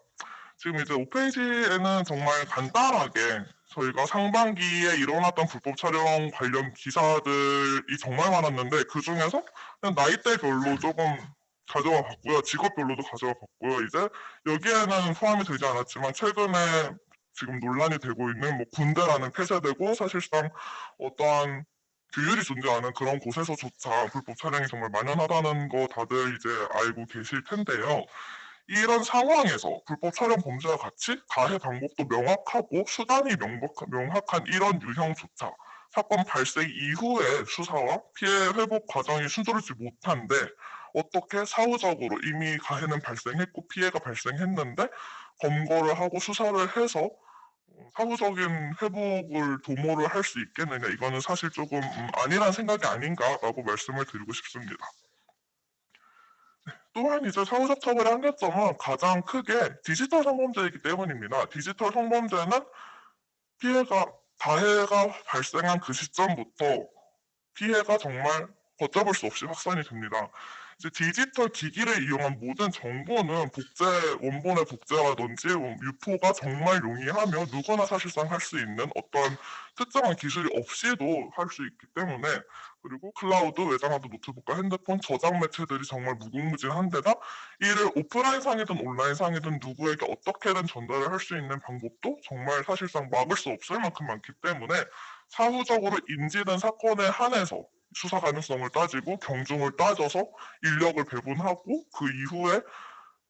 지금 이제 5페이지에는 정말 간단하게 저희가 상반기에 일어났던 불법 촬영 관련 기사들이 정말 많았는데, 그 중에서 그냥 나이대별로 조금 가져와 봤고요. 직업별로도 가져와 봤고요. 이제 여기에는 포함이 되지 않았지만 최근에 지금 논란이 되고 있는 군대라는 폐쇄되고 사실상 어떠한 규율이 존재하는 그런 곳에서조차 불법 촬영이 정말 만연하다는 거 다들 이제 알고 계실 텐데요. 이런 상황에서 불법 촬영 범죄와 같이 가해 방법도 명확하고 수단이 명확한 이런 유형조차 사건 발생 이후에 수사와 피해 회복 과정이 순조롭지 못한데, 어떻게 사후적으로 이미 가해는 발생했고 피해가 발생했는데 검거를 하고 수사를 해서 사후적인 회복을 도모를 할 수 있겠느냐, 이거는 사실 조금 아니란 생각이 아닌가라고 말씀을 드리고 싶습니다. 또한 이제 사후적 처벌의 한계점은 가장 크게 디지털 성범죄이기 때문입니다. 디지털 성범죄는 가해가 발생한 그 시점부터 피해가 정말 걷잡을 수 없이 확산이 됩니다. 이제 디지털 기기를 이용한 모든 정보는 원본의 복제라든지 유포가 정말 용이하며 누구나 사실상 할 수 있는 어떤 특정한 기술이 없이도 할 수 있기 때문에, 그리고 클라우드, 외장하드 노트북과 핸드폰 저장 매체들이 정말 무궁무진한데다 이를 오프라인상이든 온라인상이든 누구에게 어떻게든 전달을 할 수 있는 방법도 정말 사실상 막을 수 없을 만큼 많기 때문에 사후적으로 인지된 사건에 한해서 수사 가능성을 따지고 경중을 따져서 인력을 배분하고 그 이후에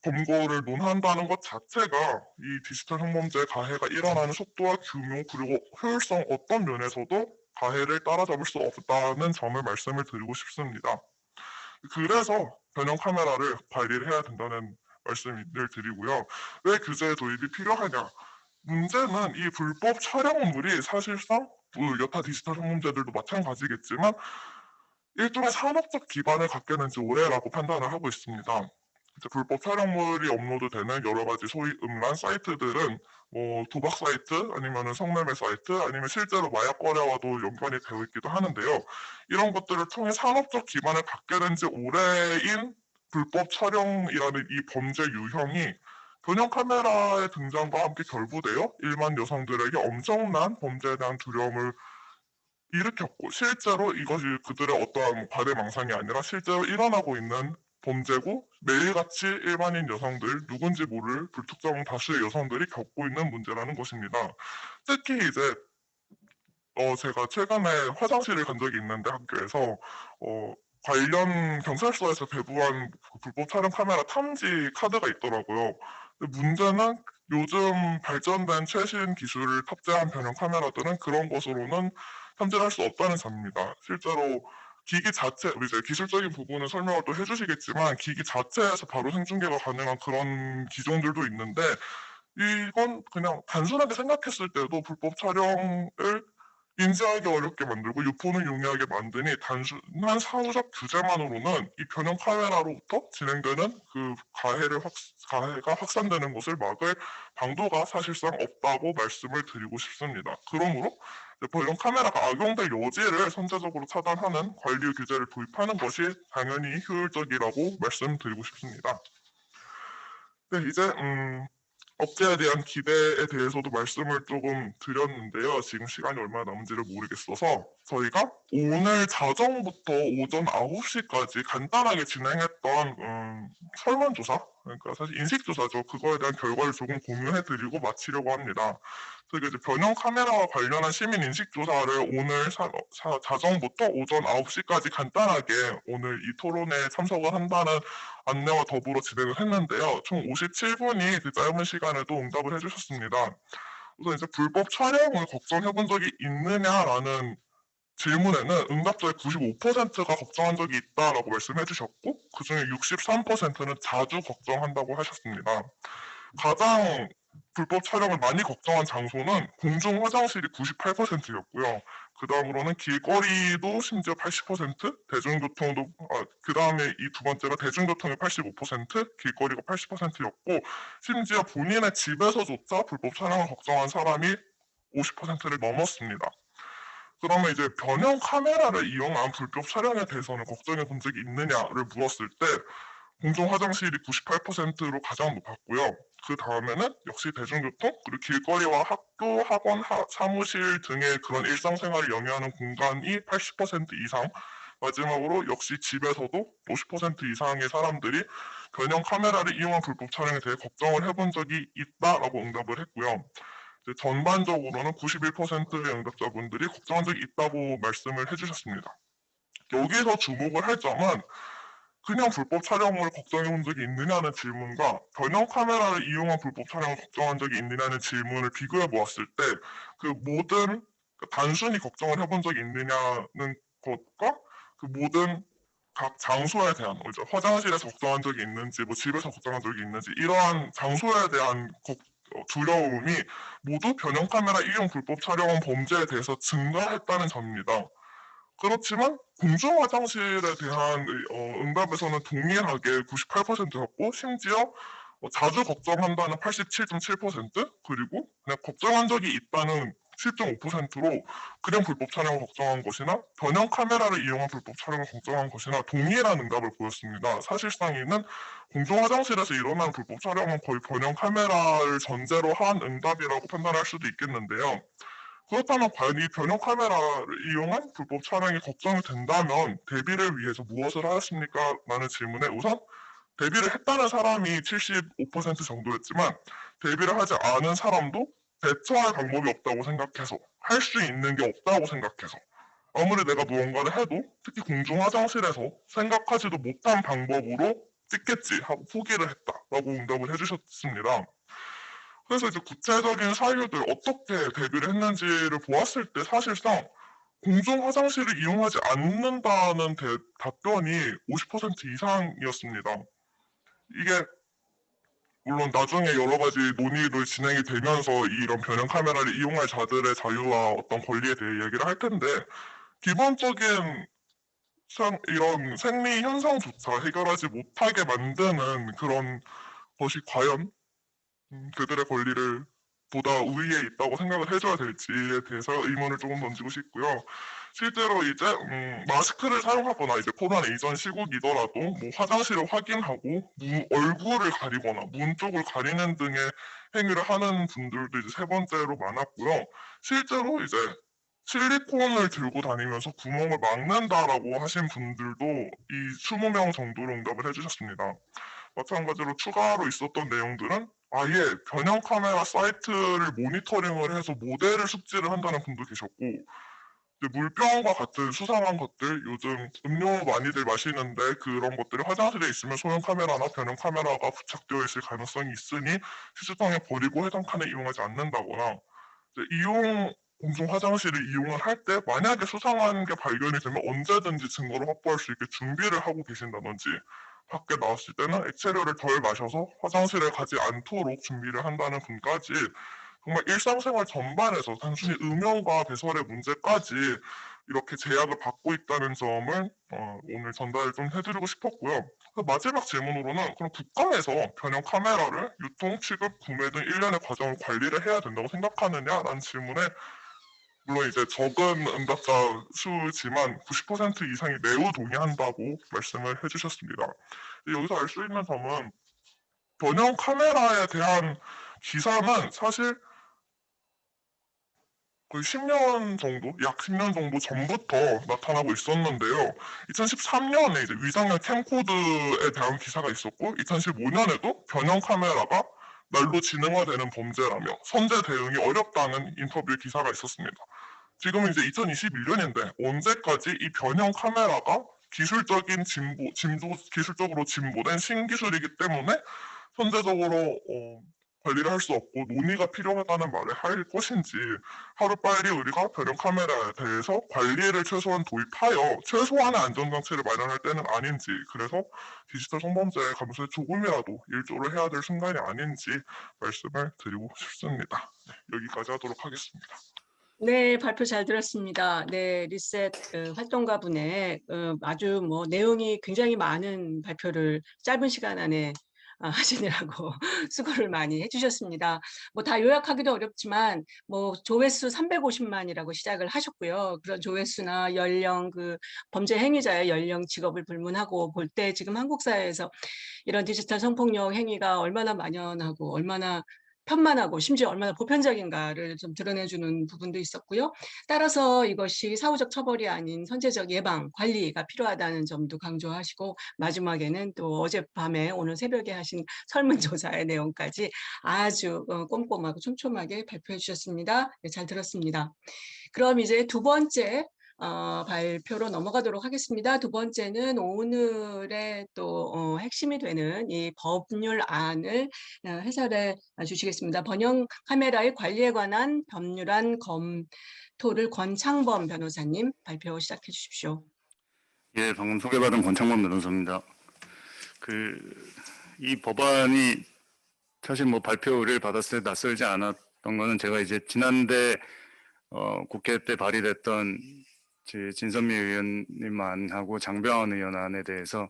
검거를 논한다는 것 자체가 이 디지털 성범죄 가해가 일어나는 속도와 규모 그리고 효율성 어떤 면에서도 가해를 따라잡을 수 없다는 점을 말씀을 드리고 싶습니다. 그래서 변형 카메라를 관리를 해야 된다는 말씀을 드리고요. 왜 규제 도입이 필요하냐? 문제는 이 불법 촬영물이 사실상 여타 디지털 성범죄들도 마찬가지겠지만 일종의 산업적 기반을 갖게 된 지 오래라고 판단을 하고 있습니다. 이제 불법 촬영물이 업로드되는 여러 가지 소위 음란 사이트들은 도박 사이트, 아니면 성매매 사이트, 아니면 실제로 마약 거래와도 연관이 되어 있기도 하는데요. 이런 것들을 통해 산업적 기반을 갖게 된 지 오래인 불법 촬영이라는 이 범죄 유형이 변형 카메라의 등장과 함께 결부되어 일반 여성들에게 엄청난 범죄에 대한 두려움을 일으켰고, 실제로 이것이 그들의 어떠한 과대망상이 아니라 실제로 일어나고 있는 범죄고 매일같이 일반인 여성들, 누군지 모를 불특정 다수의 여성들이 겪고 있는 문제라는 것입니다. 특히 이제 제가 최근에 화장실을 간 적이 있는데 학교에서 관련 경찰서에서 배부한 불법 촬영 카메라 탐지 카드가 있더라고요. 근데 문제는 요즘 발전된 최신 기술을 탑재한 변형 카메라들은 그런 것으로는 탐지할 수 없다는 점입니다. 실제로 기기 자체, 이제 기술적인 부분은 설명을 또 해주시겠지만 기기 자체에서 바로 생중계가 가능한 그런 기종들도 있는데 이건 그냥 단순하게 생각했을 때도 불법 촬영을 인지하기 어렵게 만들고 유포는 용이하게 만드니 단순한 사후적 규제만으로는 이 변형 카메라로부터 진행되는 그 가해가 확산되는 것을 막을 방도가 사실상 없다고 말씀을 드리고 싶습니다. 그러므로 변형 카메라가 악용될 여지를 선제적으로 차단하는 관리 규제를 도입하는 것이 당연히 효율적이라고 말씀드리고 싶습니다. 네, 이제 업체에 대한 기대에 대해서도 말씀을 조금 드렸는데요. 지금 시간이 얼마나 남은지를 모르겠어서 저희가 오늘 자정부터 오전 9시까지 간단하게 진행했던 설문조사, 그러니까 사실 인식조사죠. 그거에 대한 결과를 조금 공유해드리고 마치려고 합니다. 저희가 이제 변형 카메라와 관련한 시민 인식조사를 오늘 자정부터 오전 9시까지 간단하게 오늘 이 토론에 참석을 한다는 안내와 더불어 진행을 했는데요. 총 57분이 그 짧은 시간에도 응답을 해주셨습니다. 우선 이제 불법 촬영을 걱정해 본 적이 있느냐라는 질문에는 응답자의 95%가 걱정한 적이 있다라고 말씀해 주셨고 그중에 63%는 자주 걱정한다고 하셨습니다. 가장 불법 촬영을 많이 걱정한 장소는 공중 화장실이 98%였고요. 그 다음으로는 길거리도 심지어 80%, 대중교통도, 그 다음에 이 두 번째가 대중교통이 85%, 길거리가 80%였고, 심지어 본인의 집에서조차 불법 촬영을 걱정한 사람이 50%를 넘었습니다. 그러면 이제 변형 카메라를 이용한 불법 촬영에 대해서는 걱정해 본 적이 있느냐를 물었을 때, 공중 화장실이 98%로 가장 높았고요. 그 다음에는 역시 대중교통, 그리고 길거리와 학교, 학원, 사무실 등의 그런 일상생활을 영위하는 공간이 80% 이상, 마지막으로 역시 집에서도 50% 이상의 사람들이 변형 카메라를 이용한 불법 촬영에 대해 걱정을 해본 적이 있다라고 응답을 했고요. 이제 전반적으로는 91%의 응답자분들이 걱정한 적이 있다고 말씀을 해주셨습니다. 여기서 주목을 할 점은 그냥 불법 촬영을 걱정해 본 적이 있느냐는 질문과 변형 카메라를 이용한 불법 촬영을 걱정한 적이 있느냐는 질문을 비교해 보았을 때 그 모든 단순히 걱정을 해본 적이 있느냐는 것과 그 모든 각 장소에 대한 이제 화장실에서 걱정한 적이 있는지 뭐 집에서 걱정한 적이 있는지 이러한 장소에 대한 두려움이 모두 변형 카메라 이용 불법 촬영 범죄에 대해서 증가했다는 점입니다. 그렇지만 공중 화장실에 대한 응답에서는 동일하게 98%였고 심지어 자주 걱정한다는 87.7% 그리고 그냥 걱정한 적이 있다는 7.5%로 그냥 불법 촬영을 걱정한 것이나 변형 카메라를 이용한 불법 촬영을 걱정한 것이나 동일한 응답을 보였습니다. 사실상 이는 공중 화장실에서 일어나는 불법 촬영은 거의 변형 카메라를 전제로 한 응답이라고 판단할 수도 있겠는데요. 그렇다면 과연 이 변형 카메라를 이용한 불법 촬영이 걱정이 된다면 대비를 위해서 무엇을 하였습니까? 라는 질문에 우선 대비를 했다는 사람이 75% 정도였지만 대비를 하지 않은 사람도 대처할 방법이 없다고 생각해서 할 수 있는 게 없다고 생각해서 아무리 내가 무언가를 해도 특히 공중 화장실에서 생각하지도 못한 방법으로 찍겠지 하고 포기를 했다라고 응답을 해주셨습니다. 그래서 이제 구체적인 사유들 어떻게 대비를 했는지를 보았을 때 사실상 공중 화장실을 이용하지 않는다는 답변이 50% 이상이었습니다. 이게 물론 나중에 여러 가지 논의를 진행이 되면서 이런 변형 카메라를 이용할 자들의 자유와 어떤 권리에 대해 얘기를 할 텐데 기본적인 이런 생리 현상조차 해결하지 못하게 만드는 그런 것이 과연 그들의 권리를 보다 우위에 있다고 생각을 해줘야 될지에 대해서 의문을 조금 던지고 싶고요. 실제로 이제 마스크를 사용하거나 이제 코로나 이전 시국이더라도 뭐 화장실을 확인하고 얼굴을 가리거나 문 쪽을 가리는 등의 행위를 하는 분들도 이제 세 번째로 많았고요. 실제로 이제 실리콘을 들고 다니면서 구멍을 막는다라고 하신 분들도 이 20명 정도로 응답을 해주셨습니다. 마찬가지로 추가로 있었던 내용들은 아예 변형 카메라 사이트를 모니터링을 해서 모델을 숙지를 한다는 분도 계셨고 이제 물병과 같은 수상한 것들, 요즘 음료 많이들 마시는데 그런 것들이 화장실에 있으면 소형 카메라나 변형 카메라가 부착되어 있을 가능성이 있으니 휴지통에 버리고 해당 칸에 이용하지 않는다거나, 공중 화장실을 이용을 할 때 만약에 수상한 게 발견이 되면 언제든지 증거를 확보할 수 있게 준비를 하고 계신다든지, 밖에 나왔을 때는 액체류를 덜 마셔서 화장실에 가지 않도록 준비를 한다는 분까지, 정말 일상생활 전반에서 단순히 음용과 배설의 문제까지 이렇게 제약을 받고 있다는 점을 오늘 전달을 좀 해드리고 싶었고요. 마지막 질문으로는, 그럼 국가에서 변형 카메라를 유통, 취급, 구매 등 일련의 과정을 관리를 해야 된다고 생각하느냐라는 질문에, 물론 이제 적은 응답자 수지만 90% 이상이 매우 동의한다고 말씀을 해주셨습니다. 여기서 알 수 있는 점은, 변형 카메라에 대한 기사는 사실 거의 10년 정도, 약 10년 정도 전부터 나타나고 있었는데요. 2013년에 이제 위장형 캠코드에 대한 기사가 있었고, 2015년에도 변형 카메라가 날로 지능화되는 범죄라며 선제 대응이 어렵다는 인터뷰 기사가 있었습니다. 지금은 이제 2021년인데 언제까지 이 변형 카메라가 기술적으로 진보된 신기술이기 때문에 선제적으로 관리를 할 수 없고 논의가 필요하다는 말을 할 것인지, 하루빨리 우리가 변형 카메라에 대해서 관리를 최소한 도입하여 최소한의 안전장치를 마련할 때는 아닌지, 그래서 디지털 성범죄 감소에 조금이라도 일조를 해야 될 순간이 아닌지 말씀을 드리고 싶습니다. 네, 여기까지 하도록 하겠습니다. 네, 발표 잘 들었습니다. 네, 리셋 활동가 분의 아주 뭐 내용이 굉장히 많은 발표를 짧은 시간 안에 하시느라고 수고를 많이 해주셨습니다. 뭐 다 요약하기도 어렵지만 뭐 조회수 350만이라고 시작을 하셨고요. 그런 조회수나 연령, 그 범죄 행위자의 연령, 직업을 불문하고 볼 때 지금 한국 사회에서 이런 디지털 성폭력 행위가 얼마나 만연하고 얼마나 편만하고 심지어 얼마나 보편적인가를 좀 드러내주는 부분도 있었고요. 따라서 이것이 사후적 처벌이 아닌 선제적 예방, 관리가 필요하다는 점도 강조하시고, 마지막에는 또 어젯밤에 오늘 새벽에 하신 설문조사의 내용까지 아주 꼼꼼하고 촘촘하게 발표해 주셨습니다. 네, 잘 들었습니다. 그럼 이제 두 번째 발표로 넘어가도록 하겠습니다. 두 번째는 오늘의 또 핵심이 되는 이 법률안을 해설해 주시겠습니다. 변형 카메라의 관리에 관한 법률안 검토를 권창범 변호사님 발표 시작해 주십시오. 예, 방금 소개받은 권창범 변호사입니다. 이 법안이 사실 뭐 발표를 받았을 때 낯설지 않았던 거는, 제가 이제 지난대 국회 때 발의됐던 진선미 의원님안하고 장병환 의원안에 대해서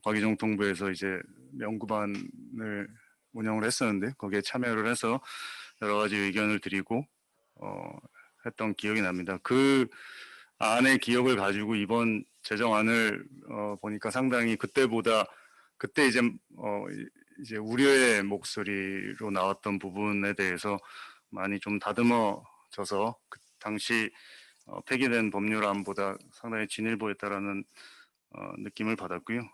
과기정통부에서 이제 연구반을 운영을 했었는데, 거기에 참여를 해서 여러 가지 의견을 드리고 했던 기억이 납니다. 그 안의 기억을 가지고 이번 제정안을 보니까 상당히 그때 이제 우려의 목소리로 나왔던 부분에 대해서 많이 좀 다듬어져서 그 당시 폐기된 법률안보다 상당히 진일보했다라는 느낌을 받았고요.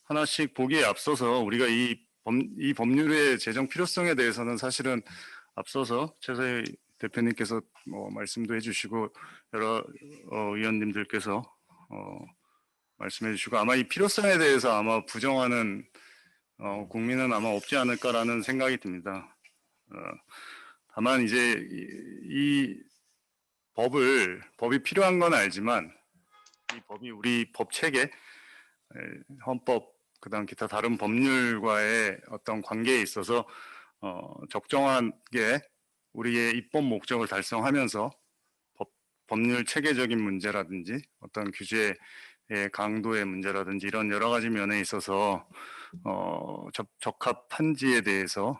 하나씩 보기에 앞서서 우리가 이 법률의 제정 필요성에 대해서는 사실은 앞서서 최서희 대표님께서 말씀도 해주시고 여러 의원님들께서 말씀해 주시고, 아마 이 필요성에 대해서 아마 부정하는 국민은 아마 없지 않을까라는 생각이 듭니다. 다만 이제 이 법이 필요한 건 알지만, 이 법이 우리 법 체계, 헌법, 그다음 기타 다른 법률과의 어떤 관계에 있어서 적정하게 우리의 입법 목적을 달성하면서 법률 체계적인 문제라든지 어떤 규제의 강도의 문제라든지 이런 여러 가지 면에 있어서 적합한지에 대해서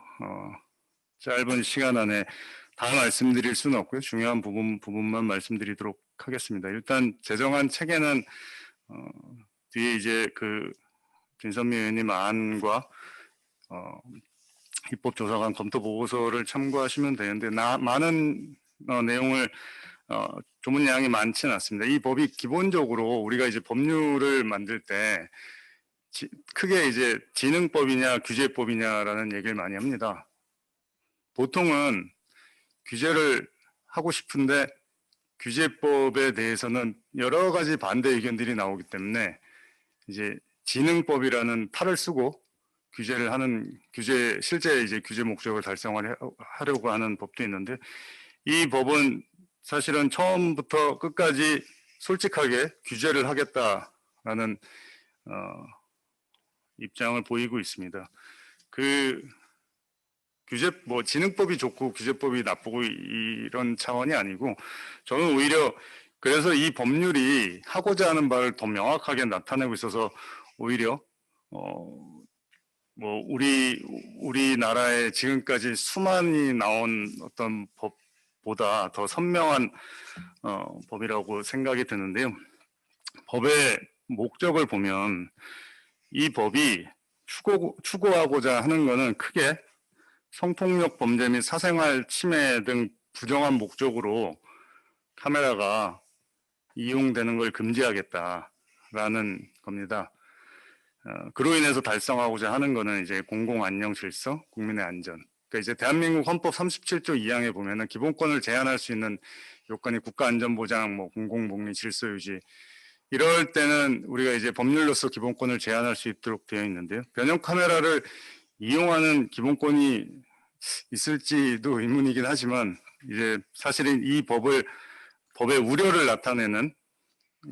짧은 시간 안에 다 말씀드릴 수는 없고요. 중요한 부분만 말씀드리도록 하겠습니다. 일단 제정안 체계는 뒤에 이제 진선미 의원님 안과 입법조사관 검토 보고서를 참고하시면 되는데, 많은 내용을 조문량이 많지는 않습니다. 이 법이 기본적으로 우리가 이제 법률을 만들 때 크게 이제 지능법이냐 규제법이냐라는 얘기를 많이 합니다. 보통은 규제를 하고 싶은데 규제법에 대해서는 여러 가지 반대 의견들이 나오기 때문에 이제 진흥법이라는 탈을 쓰고 규제를 하는 실제 이제 규제 목적을 달성하려고 하는 법도 있는데, 이 법은 사실은 처음부터 끝까지 솔직하게 규제를 하겠다라는 입장을 보이고 있습니다. 진흥법이 좋고 규제법이 나쁘고 이런 차원이 아니고, 저는 오히려 그래서 이 법률이 하고자 하는 바를 더 명확하게 나타내고 있어서 오히려 우리나라에 지금까지 수많이 나온 어떤 법보다 더 선명한 법이라고 생각이 드는데요. 법의 목적을 보면 이 법이 추구하고자 하는 것은 크게 성폭력 범죄 및 사생활 침해 등 부정한 목적으로 카메라가 이용되는 걸 금지하겠다라는 겁니다. 그로 인해서 달성하고자 하는 것은 이제 공공 안녕 질서, 국민의 안전. 그러니까 이제 대한민국 헌법 37조 2항에 보면은 기본권을 제한할 수 있는 요건이 국가 안전 보장, 공공 복리, 질서 유지. 이럴 때는 우리가 이제 법률로서 기본권을 제한할 수 있도록 되어 있는데요. 변형 카메라를 이용하는 기본권이 있을지도 의문이긴 하지만, 이제 사실은 이 법의 우려를 나타내는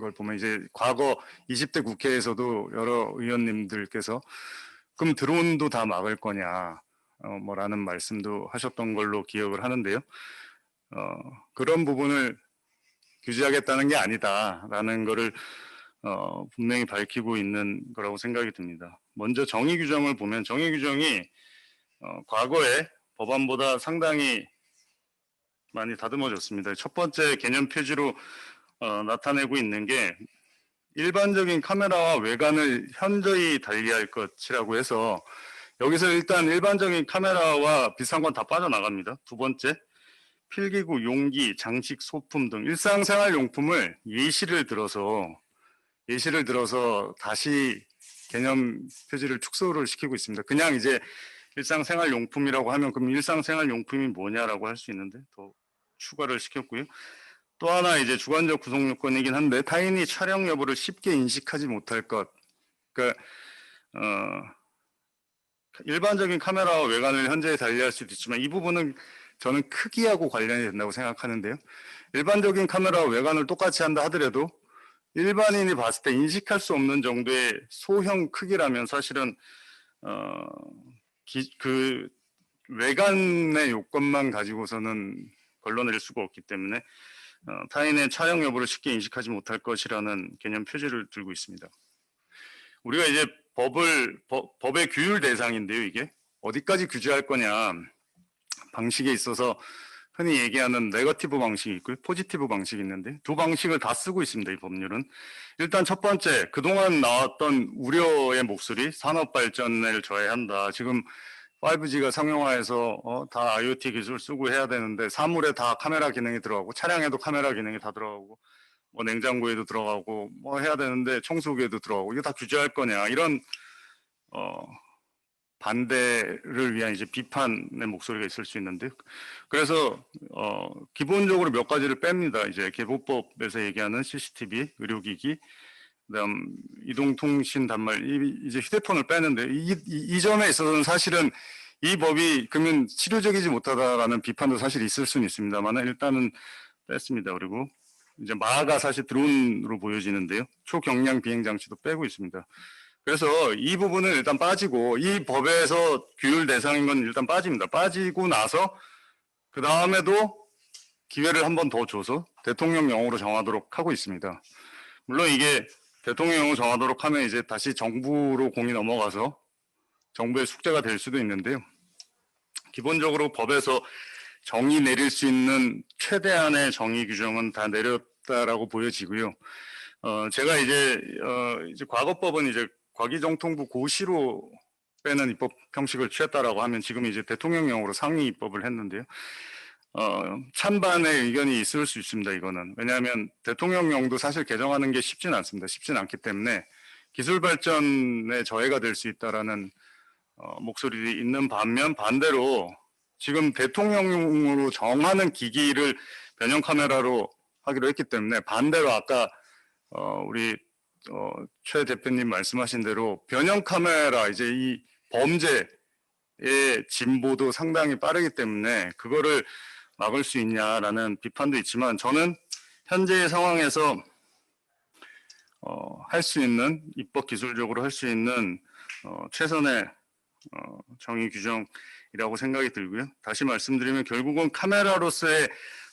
걸 보면 이제 과거 20대 국회에서도 여러 의원님들께서 그럼 드론도 다 막을 거냐 라는 말씀도 하셨던 걸로 기억을 하는데요. 그런 부분을 규제하겠다는 게 아니다라는 거를 분명히 밝히고 있는 거라고 생각이 듭니다. 먼저 정의 규정을 보면 정의 규정이 과거의 법안보다 상당히 많이 다듬어졌습니다. 첫 번째 개념 표지로 나타내고 있는 게 일반적인 카메라와 외관을 현저히 달리할 것이라고 해서, 여기서 일단 일반적인 카메라와 비슷한 건 다 빠져나갑니다. 두 번째, 필기구, 용기, 장식, 소품 등 일상생활 용품을 예시를 들어서 다시 개념 표지를 축소를 시키고 있습니다. 그냥 이제 일상생활 용품이라고 하면 그럼 일상생활 용품이 뭐냐라고 할 수 있는데 더 추가를 시켰고요. 또 하나 이제 주관적 구성 요건이긴 한데, 타인이 촬영 여부를 쉽게 인식하지 못할 것. 그러니까 일반적인 카메라와 외관을 현저히 달리할 수도 있지만 이 부분은 저는 크기하고 관련이 된다고 생각하는데요. 일반적인 카메라와 외관을 똑같이 한다 하더라도 일반인이 봤을 때 인식할 수 없는 정도의 소형 크기라면 사실은 그 외관의 요건만 가지고서는 걸러낼 수가 없기 때문에 타인의 촬영 여부를 쉽게 인식하지 못할 것이라는 개념 표지를 들고 있습니다. 우리가 이제 법의 규율 대상인데요. 이게 어디까지 규제할 거냐 방식에 있어서 흔히 얘기하는 네거티브 방식이 있고요, 포지티브 방식이 있는데 두 방식을 다 쓰고 있습니다. 이 법률은. 일단 첫 번째, 그동안 나왔던 우려의 목소리, 산업 발전을 저해한다. 지금 5G가 상용화해서 다 IoT 기술 쓰고 해야 되는데 사물에 다 카메라 기능이 들어가고 차량에도 카메라 기능이 다 들어가고 냉장고에도 들어가고 해야 되는데 청소기에도 들어가고 이거 다 규제할 거냐, 이런 반대를 위한 이제 비판의 목소리가 있을 수 있는데, 그래서 기본적으로 몇 가지를 뺍니다. 이제 개보법에서 얘기하는 CCTV, 의료기기, 그다음 이동통신 단말, 이제 휴대폰을 빼는데 이 점에 있어서는 사실은 이 법이 그러면 실효적이지 못하다라는 비판도 사실 있을 수는 있습니다만 일단은 뺐습니다. 그리고 이제 마가 사실 드론으로 보여지는데요. 초경량 비행 장치도 빼고 있습니다. 그래서 이 부분은 일단 빠지고 이 법에서 규율 대상인 건 일단 빠집니다. 빠지고 나서 그 다음에도 기회를 한 번 더 줘서 대통령령으로 정하도록 하고 있습니다. 물론 이게 대통령령으로 정하도록 하면 이제 다시 정부로 공이 넘어가서 정부의 숙제가 될 수도 있는데요. 기본적으로 법에서 정의 내릴 수 있는 최대한의 정의 규정은 다 내렸다라고 보여지고요. 제가 이제 과거법은 이제 과기정통부 고시로 빼는 입법 형식을 취했다라고 하면 지금 이제 대통령령으로 상위 입법을 했는데요. 찬반의 의견이 있을 수 있습니다. 이거는 왜냐하면 대통령령도 사실 개정하는 게 쉽지는 않습니다. 쉽지는 않기 때문에 기술 발전에 저해가 될 수 있다라는 목소리들이 있는 반면 반대로 지금 대통령령으로 정하는 기기를 변형 카메라로 하기로 했기 때문에 반대로 아까 우리 최 대표님 말씀하신 대로 변형 카메라 이제 이 범죄의 진보도 상당히 빠르기 때문에 그거를 막을 수 있냐라는 비판도 있지만 저는 현재의 상황에서 할 수 있는 입법 기술적으로 할 수 있는 최선의 정의 규정이라고 생각이 들고요. 다시 말씀드리면 결국은 카메라로서의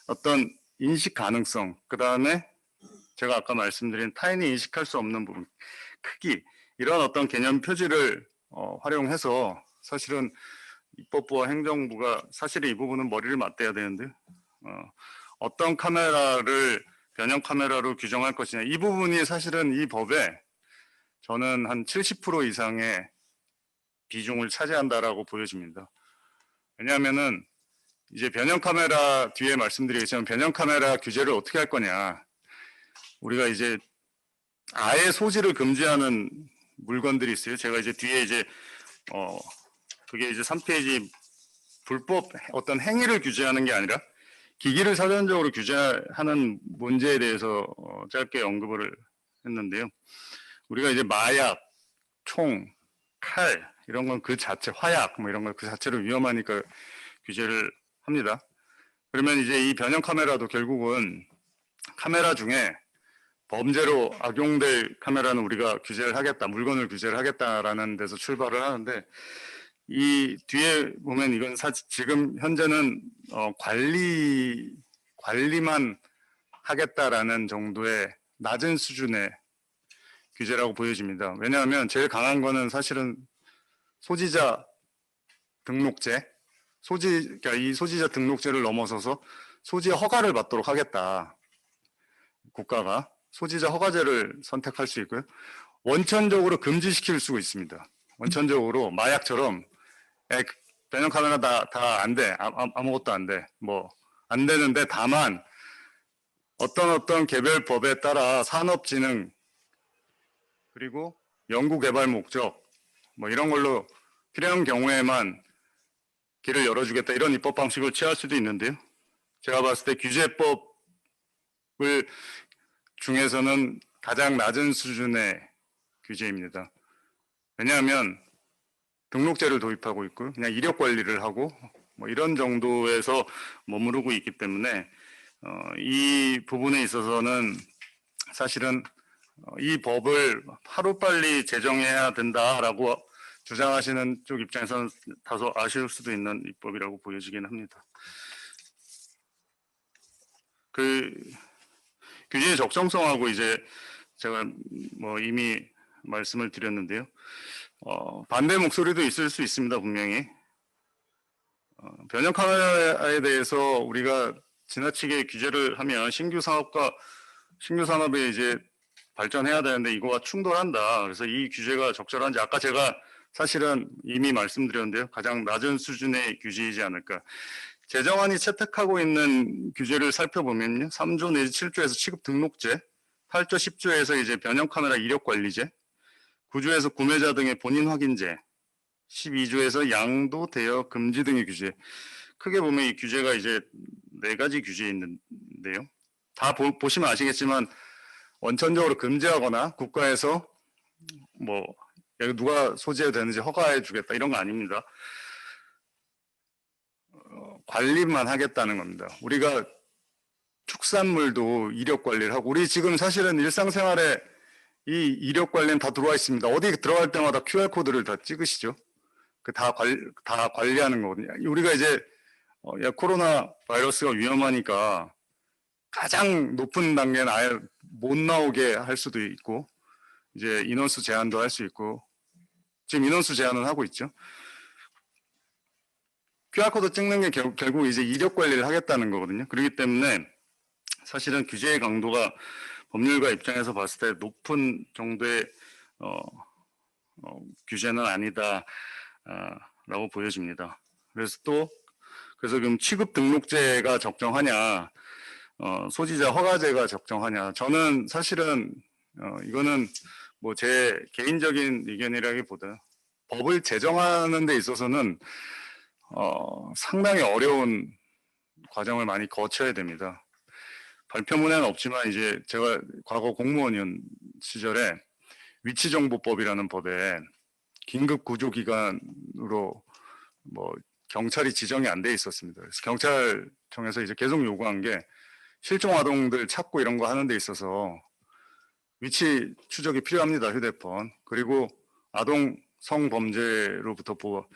어떤 인식 가능성, 그 다음에 제가 아까 말씀드린 타인이 인식할 수 없는 부분, 크기, 이런 어떤 개념 표지를 활용해서 사실은 입법부와 행정부가 사실 이 부분은 머리를 맞대야 되는데 어떤 카메라를 변형 카메라로 규정할 것이냐, 이 부분이 사실은 이 법에 저는 한 70% 이상의 비중을 차지한다라고 보여집니다. 왜냐하면은 이제 변형 카메라 뒤에 말씀드리겠지만 변형 카메라 규제를 어떻게 할 거냐. 우리가 이제 아예 소지를 금지하는 물건들이 있어요. 제가 이제 뒤에 이제 그게 이제 3페이지 불법 어떤 행위를 규제하는 게 아니라 기기를 사전적으로 규제하는 문제에 대해서 짧게 언급을 했는데요. 우리가 이제 마약, 총, 칼 이런 건 그 자체, 화약 뭐 이런 건 그 자체로 위험하니까 규제를 합니다. 그러면 이제 이 변형 카메라도 결국은 카메라 중에 범죄로 악용될 카메라는 우리가 규제를 하겠다, 물건을 규제를 하겠다라는 데서 출발을 하는데 이 뒤에 보면 이건 지금 현재는 관리만 하겠다라는 정도의 낮은 수준의 규제라고 보여집니다. 왜냐하면 제일 강한 거는 사실은 소지자 등록제, 그러니까 이 소지자 등록제를 넘어서서 소지 허가를 받도록 하겠다. 국가가 소지자 허가제를 선택할 수 있고요. 원천적으로 금지시킬 수가 있습니다. 원천적으로 마약처럼 변형 카메라 다 안 돼. 아무것도 안 돼. 뭐 안 되는데 다만 어떤 개별 법에 따라 산업진흥 그리고 연구개발 목적 뭐 이런 걸로 필요한 경우에만 길을 열어주겠다 이런 입법 방식을 취할 수도 있는데요. 제가 봤을 때 규제법을 중에서는 가장 낮은 수준의 규제입니다. 왜냐하면 등록제를 도입하고 있고 그냥 이력 관리를 하고 뭐 이런 정도에서 머무르고 있기 때문에 이 부분에 있어서는 사실은 이 법을 하루빨리 제정해야 된다라고 주장하시는 쪽 입장에서는 다소 아쉬울 수도 있는 입법이라고 보여지긴 합니다. 그 규제의 적정성하고 이제 제가 뭐 이미 말씀을 드렸는데요. 반대 목소리도 있을 수 있습니다, 분명히. 변형 카메라에 대해서 우리가 지나치게 규제를 하면 신규 산업이 이제 발전해야 되는데 이거와 충돌한다. 그래서 이 규제가 적절한지 아까 제가 사실은 이미 말씀드렸는데요. 가장 낮은 수준의 규제이지 않을까. 제정안이 채택하고 있는 규제를 살펴보면요. 3조 내지 7조에서 취급 등록제, 8조 10조에서 이제 변형 카메라 이력 관리제, 9조에서 구매자 등의 본인 확인제, 12조에서 양도 대여 금지 등의 규제. 크게 보면 이 규제가 이제 4가지 규제 있는데요. 다 보시면 아시겠지만 원천적으로 금지하거나 국가에서 뭐 누가 소지해도 되는지 허가해 주겠다 이런 거 아닙니다. 관리만 하겠다는 겁니다. 우리가 축산물도 이력 관리를 하고 우리 지금 사실은 일상생활에 이 이력 관리는 다 들어와 있습니다. 어디 들어갈 때마다 QR코드를 다 찍으시죠. 다 관리하는 거거든요. 우리가 이제 코로나 바이러스가 위험하니까 가장 높은 단계는 아예 못 나오게 할 수도 있고 이제 인원수 제한도 할 수 있고 지금 인원수 제한은 하고 있죠. QR코드 찍는 게 결국 이제 이력 관리를 하겠다는 거거든요. 그렇기 때문에 사실은 규제의 강도가 법률가 입장에서 봤을 때 높은 정도의 규제는 아니다라고 보여집니다. 그래서 그럼 취급 등록제가 적정하냐, 소지자 허가제가 적정하냐. 저는 사실은 이거는 뭐 제 개인적인 의견이라기보다 법을 제정하는 데 있어서는 상당히 어려운 과정을 많이 거쳐야 됩니다. 발표문에는 없지만 이제 제가 과거 공무원이었 시절에 위치정보법이라는 법에 긴급 구조기관으로 뭐 경찰이 지정이 안 돼 있었습니다. 그래서 경찰청에서 이제 계속 요구한 게 실종 아동들 찾고 이런 거 하는 데 있어서 위치 추적이 필요합니다. 휴대폰. 그리고 아동 성범죄로부터 보호.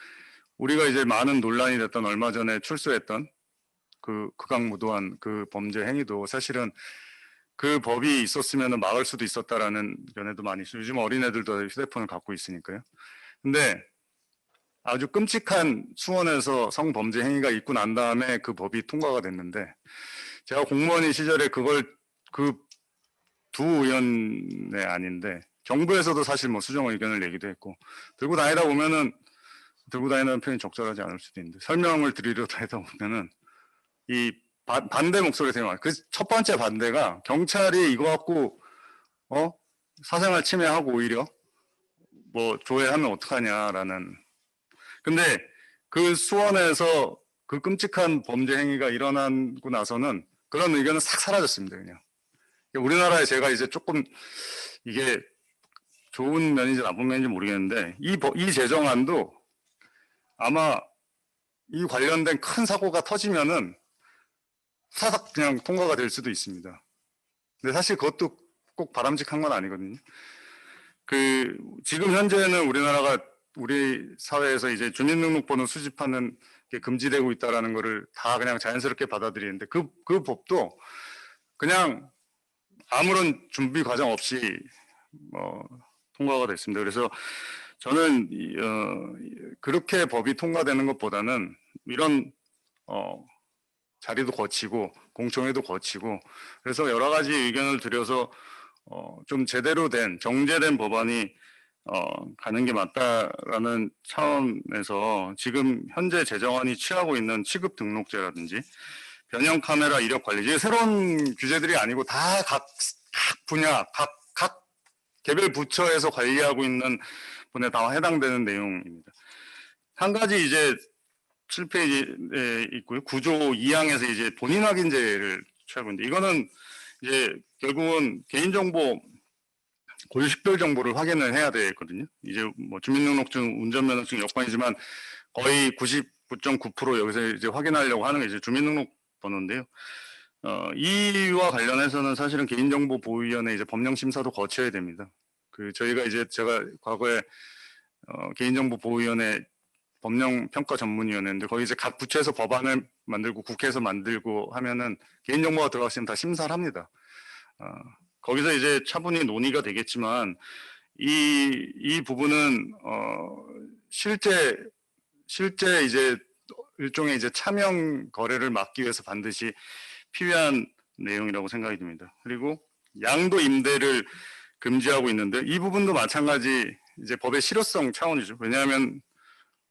우리가 이제 많은 논란이 됐던 얼마 전에 출소했던 그 극악무도한 그 범죄 행위도 사실은 그 법이 있었으면 막을 수도 있었다라는 견해도 많이 있어요. 요즘 어린애들도 휴대폰을 갖고 있으니까요. 근데 아주 끔찍한 수원에서 성범죄 행위가 있고 난 다음에 그 법이 통과가 됐는데 제가 공무원인 시절에 그걸 그 두 의원의 아닌데 정부에서도 사실 뭐 수정 의견을 내기도 했고 들고 다니다 보면은 들고 다니는 표현이 적절하지 않을 수도 있는데 설명을 드리려 다니다 보면은 이 반대 목소리가 되게 많아요. 그 첫 번째 반대가 경찰이 이거 갖고 사생활 침해하고 오히려 뭐 조회하면 어떡하냐라는. 근데 그 수원에서 그 끔찍한 범죄 행위가 일어나고 나서는 그런 의견은 싹 사라졌습니다. 그냥 우리나라에 제가 이제 조금 이게 좋은 면인지 나쁜 면인지 모르겠는데 이 제정안도 아마 이 관련된 큰 사고가 터지면은 사삭 그냥 통과가 될 수도 있습니다. 근데 사실 그것도 꼭 바람직한 건 아니거든요. 그 지금 현재는 우리 사회에서 이제 주민등록번호 수집하는 게 금지되고 있다라는 거를 다 그냥 자연스럽게 받아들이는데 그 법도 그냥 아무런 준비 과정 없이 통과가 됐습니다. 그래서 저는 그렇게 법이 통과되는 것보다는 이런 자리도 거치고 공청회도 거치고 그래서 여러 가지 의견을 드려서 좀 제대로 된 정제된 법안이 가는 게 맞다라는 차원에서 지금 현재 제정안이 취하고 있는 취급 등록제라든지 변형 카메라 이력 관리 이게 새로운 규제들이 아니고 다 각 분야 각 개별 부처에서 관리하고 있는 분에 다 해당되는 내용입니다. 한 가지 이제 7페이지에 있고요. 9조 2항에서 이제 본인 확인제를 취하고 있는데 이거는 이제 결국은 개인정보 고유 식별 정보를 확인을 해야 되거든요. 이제 뭐 주민등록증, 운전면허증 여건이지만 거의 99.9% 여기서 이제 확인하려고 하는 게 이제 주민등록 번호인데요. 이와 관련해서는 사실은 개인정보 보호위원회 이제 법령 심사도 거쳐야 됩니다. 제가 과거에 개인정보 보호위원회 법령 평가 전문위원회인데 거기 이제 각 부처에서 법안을 만들고 국회에서 만들고 하면은 개인정보가 들어갔으면 다 심사를 합니다. 거기서 이제 차분히 논의가 되겠지만 이 부분은 실제 이제 일종의 이제 차명 거래를 막기 위해서 반드시 필요한 내용이라고 생각이 듭니다. 그리고 양도 임대를 금지하고 있는데 이 부분도 마찬가지 이제 법의 실효성 차원이죠. 왜냐하면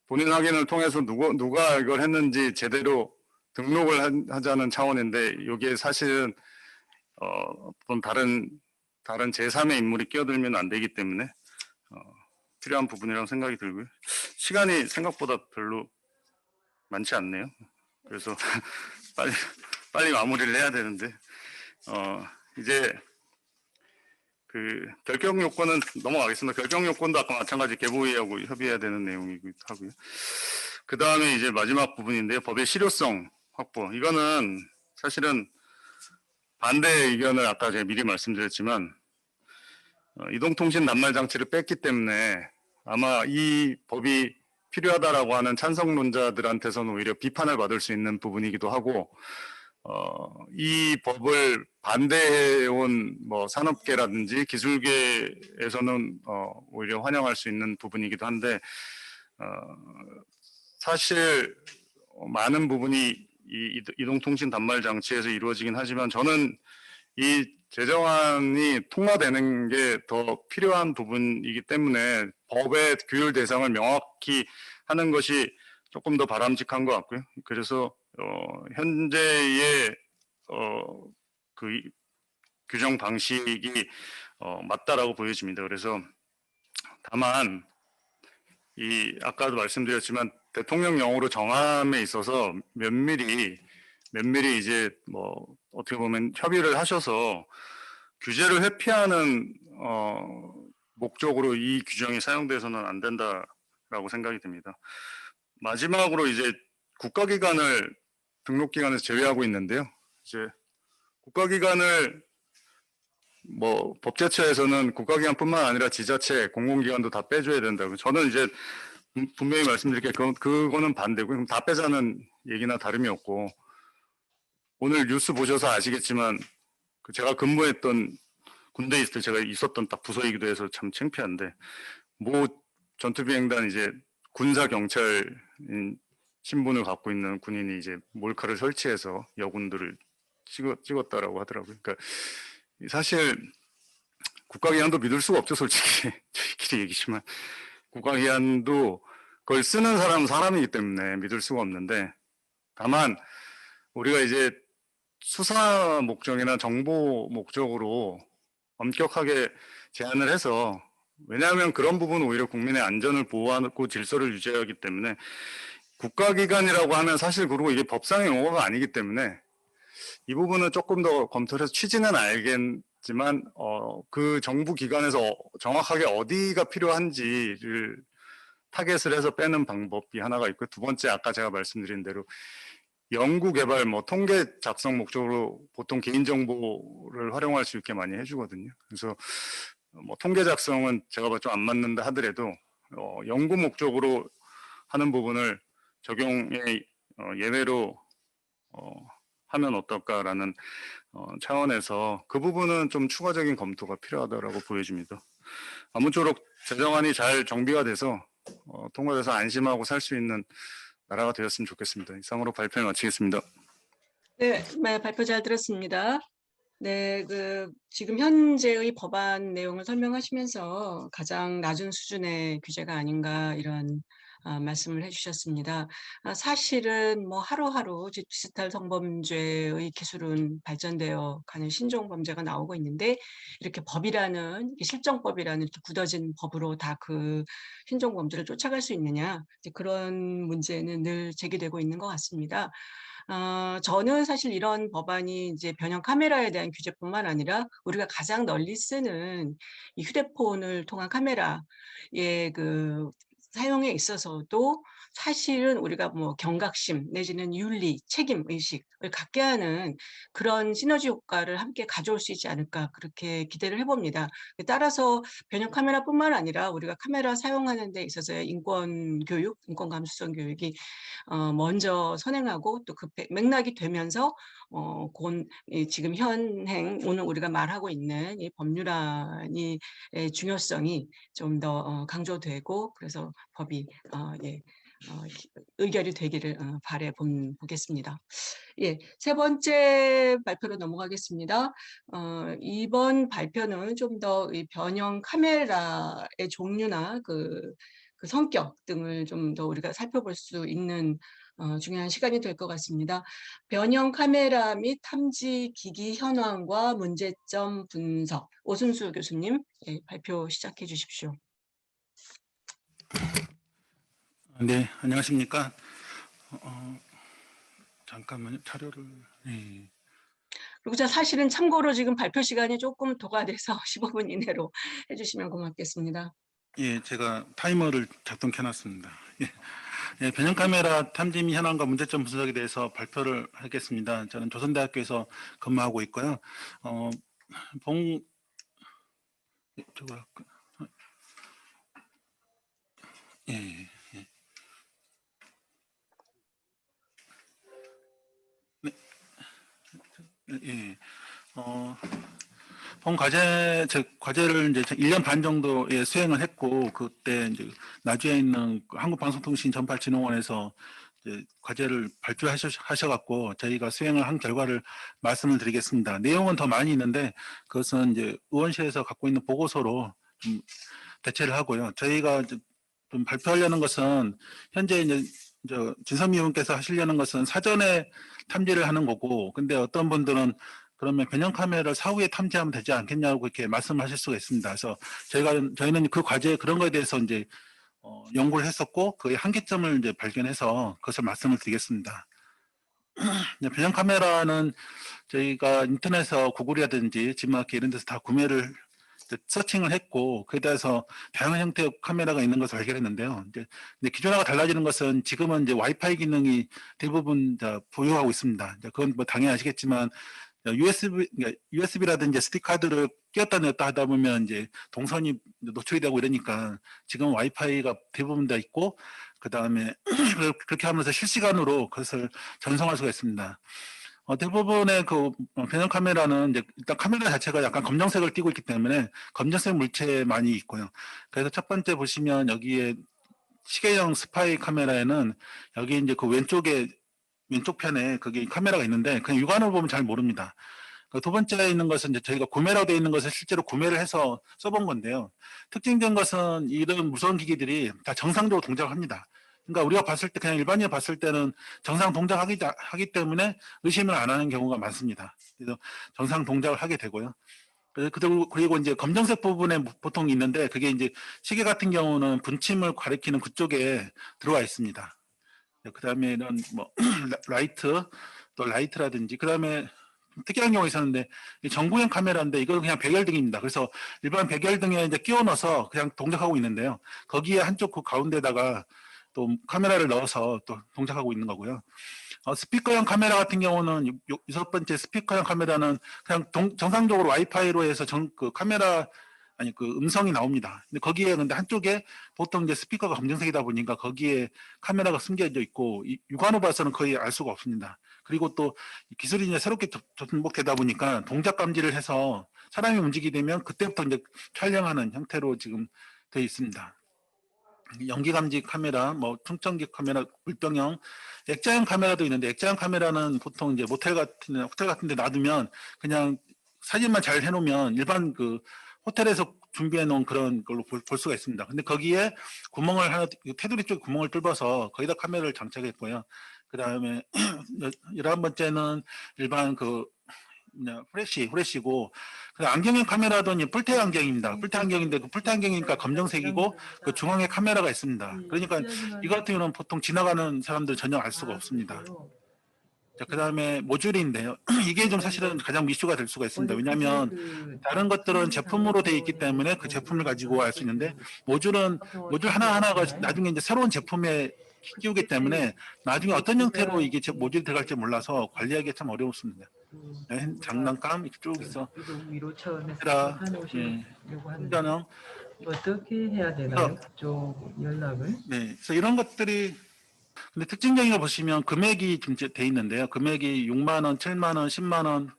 본인 확인을 통해서 누가 이걸 했는지 제대로 등록을 하자는 차원인데 여기에 사실은 어떤 다른 제3의 인물이 끼어들면 안 되기 때문에 필요한 부분이라고 생각이 들고요. 시간이 생각보다 별로 많지 않네요. 그래서 빨리 마무리를 해야 되는데 이제 그 결격 요건은 넘어가겠습니다. 결격 요건도 아까 마찬가지 개보위하고 협의해야 되는 내용이기도 하고요. 그 다음에 이제 마지막 부분인데요. 법의 실효성 확보. 이거는 사실은 반대 의견을 아까 제가 미리 말씀드렸지만 이동통신 단말 장치를 뺐기 때문에 아마 이 법이 필요하다라고 하는 찬성론자들한테서는 오히려 비판을 받을 수 있는 부분이기도 하고 이 법을 반대해온 뭐 산업계라든지 기술계에서는 오히려 환영할 수 있는 부분이기도 한데 사실 많은 부분이 이 이동통신 단말 장치에서 이루어지긴 하지만 저는 이 제정안이 통과되는 게 더 필요한 부분이기 때문에 법의 규율 대상을 명확히 하는 것이 조금 더 바람직한 것 같고요. 그래서 현재의 그 규정 방식이 맞다라고 보여집니다. 그래서 다만 아까도 말씀드렸지만 대통령령으로 정함에 있어서 면밀히 면밀히 이제 뭐 어떻게 보면 협의를 하셔서 규제를 회피하는 목적으로 이 규정이 사용돼서는 안 된다라고 생각이 듭니다. 마지막으로 이제 국가기관을 등록기관에서 제외하고 있는데요. 이제 국가기관을 뭐 법제처에서는 국가기관뿐만 아니라 지자체, 공공기관도 다 빼줘야 된다고. 저는 이제 분명히 말씀드릴게요. 그거는 반대고 그럼 다 빼자는 얘기나 다름이 없고, 오늘 뉴스 보셔서 아시겠지만 제가 근무했던 군대에 있을 때 제가 있었던 딱 부서이기도 해서 참 창피한데, 모 전투비행단 이제 군사 경찰인 신분을 갖고 있는 군인이 이제 몰카를 설치해서 여군들을 찍었다라고 하더라고요. 그러니까 사실 국가기관도 믿을 수가 없죠, 솔직히. 저희끼리 얘기지만 국가기관도 그걸 쓰는 사람은 사람이기 때문에 믿을 수가 없는데, 다만 우리가 이제 수사 목적이나 정보 목적으로 엄격하게 제한을 해서, 왜냐하면 그런 부분은 오히려 국민의 안전을 보호하고 질서를 유지하기 때문에, 국가기관이라고 하면 사실 그리고 이게 법상의 용어가 아니기 때문에 이 부분은 조금 더 검토를 해서, 취지는 알겠지만 그 정부 기관에서 정확하게 어디가 필요한지를 타겟을 해서 빼는 방법이 하나가 있고, 두 번째 아까 제가 말씀드린 대로 연구 개발, 뭐 통계 작성 목적으로 보통 개인정보를 활용할 수 있게 많이 해주거든요. 그래서 뭐 통계 작성은 제가 봐 좀 안 맞는다 하더라도 연구 목적으로 하는 부분을 적용에 예외로 하면 어떨까라는 차원에서 그 부분은 좀 추가적인 검토가 필요하다라고 보여집니다. 아무쪼록 제정안이 잘 정비가 돼서 통과돼서 안심하고 살 수 있는 나라가 되었으면 좋겠습니다. 이상으로 발표를 마치겠습니다. 네, 발표 잘 들었습니다. 네, 지금 현재의 법안 내용을 설명하시면서 가장 낮은 수준의 규제가 아닌가 이런 말씀을 해주셨습니다. 사실은 뭐 하루하루 디지털 성범죄의 기술은 발전되어 가는 신종 범죄가 나오고 있는데, 이렇게 법이라는 실정법이라는 이렇게 굳어진 법으로 다 그 신종 범죄를 쫓아갈 수 있느냐, 이제 그런 문제는 늘 제기되고 있는 것 같습니다. 저는 사실 이런 법안이 이제 변형 카메라에 대한 규제뿐만 아니라 우리가 가장 널리 쓰는 이 휴대폰을 통한 카메라의 사용에 있어서도 사실은 우리가 뭐 경각심 내지는 윤리, 책임 의식을 갖게 하는 그런 시너지 효과를 함께 가져올 수 있지 않을까, 그렇게 기대를 해봅니다. 따라서 변형 카메라뿐만 아니라 우리가 카메라 사용하는 데 있어서의 인권 교육, 인권 감수성 교육이 먼저 선행하고 또 그 맥락이 되면서 지금 현행 오늘 우리가 말하고 있는 이 법률안의 중요성이 좀 더 강조되고, 그래서 법이 의결이 되기를 바래 보겠습니다. 예, 세 번째 발표로 넘어가겠습니다. 이번 발표는 좀 더 이 변형 카메라의 종류나 그 성격 등을 좀 더 우리가 살펴볼 수 있는 중요한 시간이 될 것 같습니다. 변형 카메라 및 탐지 기기 현황과 문제점 분석, 오순수 교수님, 발표 시작해 주십시오. 네, 안녕하십니까. 잠깐만요, 자료를. 네. 그리고 사실은 참고로 지금 발표 시간이 조금 도과돼서 15분 이내로 해주시면 고맙겠습니다. 예, 제가 타이머를 작동해 놨습니다. 예, 변형 카메라 탐지 및 현황과 문제점 분석에 대해서 발표를 하겠습니다. 저는 조선대학교에서 근무하고 있고요. 예. 예. 본 과제를 이제 1년 반 정도에 수행을 했고, 그때 이제 나주에 있는 한국방송통신 전파진흥원에서 이제 과제를 발표하셔갖고 저희가 수행을 한 결과를 말씀을 드리겠습니다. 내용은 더 많이 있는데 그것은 이제 의원실에서 갖고 있는 보고서로 좀 대체를 하고요. 저희가 좀 발표하려는 것은 현재 이제 진선미 의원께서 하시려는 것은 사전에 탐지를 하는 거고, 근데 어떤 분들은 그러면 변형 카메라를 사후에 탐지하면 되지 않겠냐고 그렇게 말씀하실 수가 있습니다. 그래서 저희는 그 과제 그런 거에 대해서 이제 연구를 했었고, 그의 한계점을 이제 발견해서 그것을 말씀을 드리겠습니다. 변형 카메라는 저희가 인터넷에서 구글이라든지 지마켓 이런 데서 다 구매를 서칭을 했고 그에 대해서 다양한 형태의 카메라가 있는 것을 발견했는데요. 근데 기존하고 달라지는 것은 지금은 이제 와이파이 기능이 대부분 다 보유하고 있습니다. 그건 뭐 당연히 아시겠지만 USB라든지 SD 카드를 끼웠다 넣었다 하다 보면 이제 동선이 노출이 되고 이러니까 지금 와이파이가 대부분 다 있고 그 다음에 그렇게 하면서 실시간으로 그것을 전송할 수가 있습니다. 대부분의 그 변형 카메라는 이제 일단 카메라 자체가 약간 검정색을 띠고 있기 때문에 검정색 물체 많이 있고요. 그래서 첫 번째 보시면 여기에 시계형 스파이 카메라에는 여기 이제 그 왼쪽 편에 그게 카메라가 있는데 그냥 육안으로 보면 잘 모릅니다. 두 번째에 있는 것은 이제 저희가 구매로 되어 있는 것을 실제로 구매를 해서 써본 건데요. 특징적인 것은 이런 무서운 기기들이 다 정상적으로 동작을 합니다. 그러니까 우리가 봤을 때 그냥 일반인이 봤을 때는 정상 동작하기 때문에 의심을 안 하는 경우가 많습니다. 그래서 정상 동작을 하게 되고요. 그리고 이제 검정색 부분에 보통 있는데 그게 이제 시계 같은 경우는 분침을 가리키는 그쪽에 들어와 있습니다. 그 다음에 이런 뭐 라이트라든지 그 다음에 특이한 경우가 있었는데 전구형 카메라인데 이건 그냥 백열등입니다. 그래서 일반 백열등에 이제 끼워 넣어서 그냥 동작하고 있는데요. 거기에 한쪽 그 가운데다가 또 카메라를 넣어서 또 동작하고 있는 거고요. 스피커형 카메라 같은 경우는 여섯 번째 스피커형 카메라는 그냥 정상적으로 와이파이로 해서 그 카메라 그 음성이 나옵니다. 근데 거기에 근데 한쪽에 보통 이제 스피커가 검정색이다 보니까 거기에 카메라가 숨겨져 있고 육안으로 봐서는 거의 알 수가 없습니다. 그리고 또 기술이 이제 새롭게 접목되다 보니까 동작 감지를 해서 사람이 움직이게 되면 그때부터 이제 촬영하는 형태로 지금 되어 있습니다. 연기 감지 카메라, 뭐 충전기 카메라, 물병형, 액자형 카메라도 있는데 액자형 카메라는 보통 이제 호텔 같은 데 놔두면 그냥 사진만 잘 해놓으면 일반 그 호텔에서 준비해 놓은 그런 걸로 볼 수가 있습니다. 근데 거기에 구멍을 하나, 테두리 쪽에 구멍을 뚫어서 거기다 카메라를 장착했고요. 그 다음에 11번째는 일반 그 후레쉬고 그 안경형 카메라도 뿔테 안경입니다. 뿔테 안경인데 그 뿔테 안경이니까 검정색이고 그 중앙에 카메라가 있습니다. 그러니까 이거 같은 경우는 보통 지나가는 사람들 전혀 알 수가 없습니다. 자, 그 다음에 모듈인데요. 이게 좀 사실은 가장 이슈가 될 수가 있습니다. 왜냐하면 다른 것들은 제품으로 되어 있기 때문에 그 제품을 가지고 알 수 있는데 모듈 하나하나가 나중에 이제 새로운 제품에 끼우기 때문에 나중에 어떤 형태로 이게 모듈이 들어갈지 몰라서 관리하기 참 어렵습니다. 장난감 이렇게 쭉 있어. 위로 차원에서 카메라, 해놓으시려고 하는데 충전형. 어떻게 해야 되나요? 그쪽 연락을? 네, 그래서 이런 것들이 근데 특징적인 거 보시면 금액이 좀 돼 있는데요. 금액이 6만 원, 7만 원, 10만 원.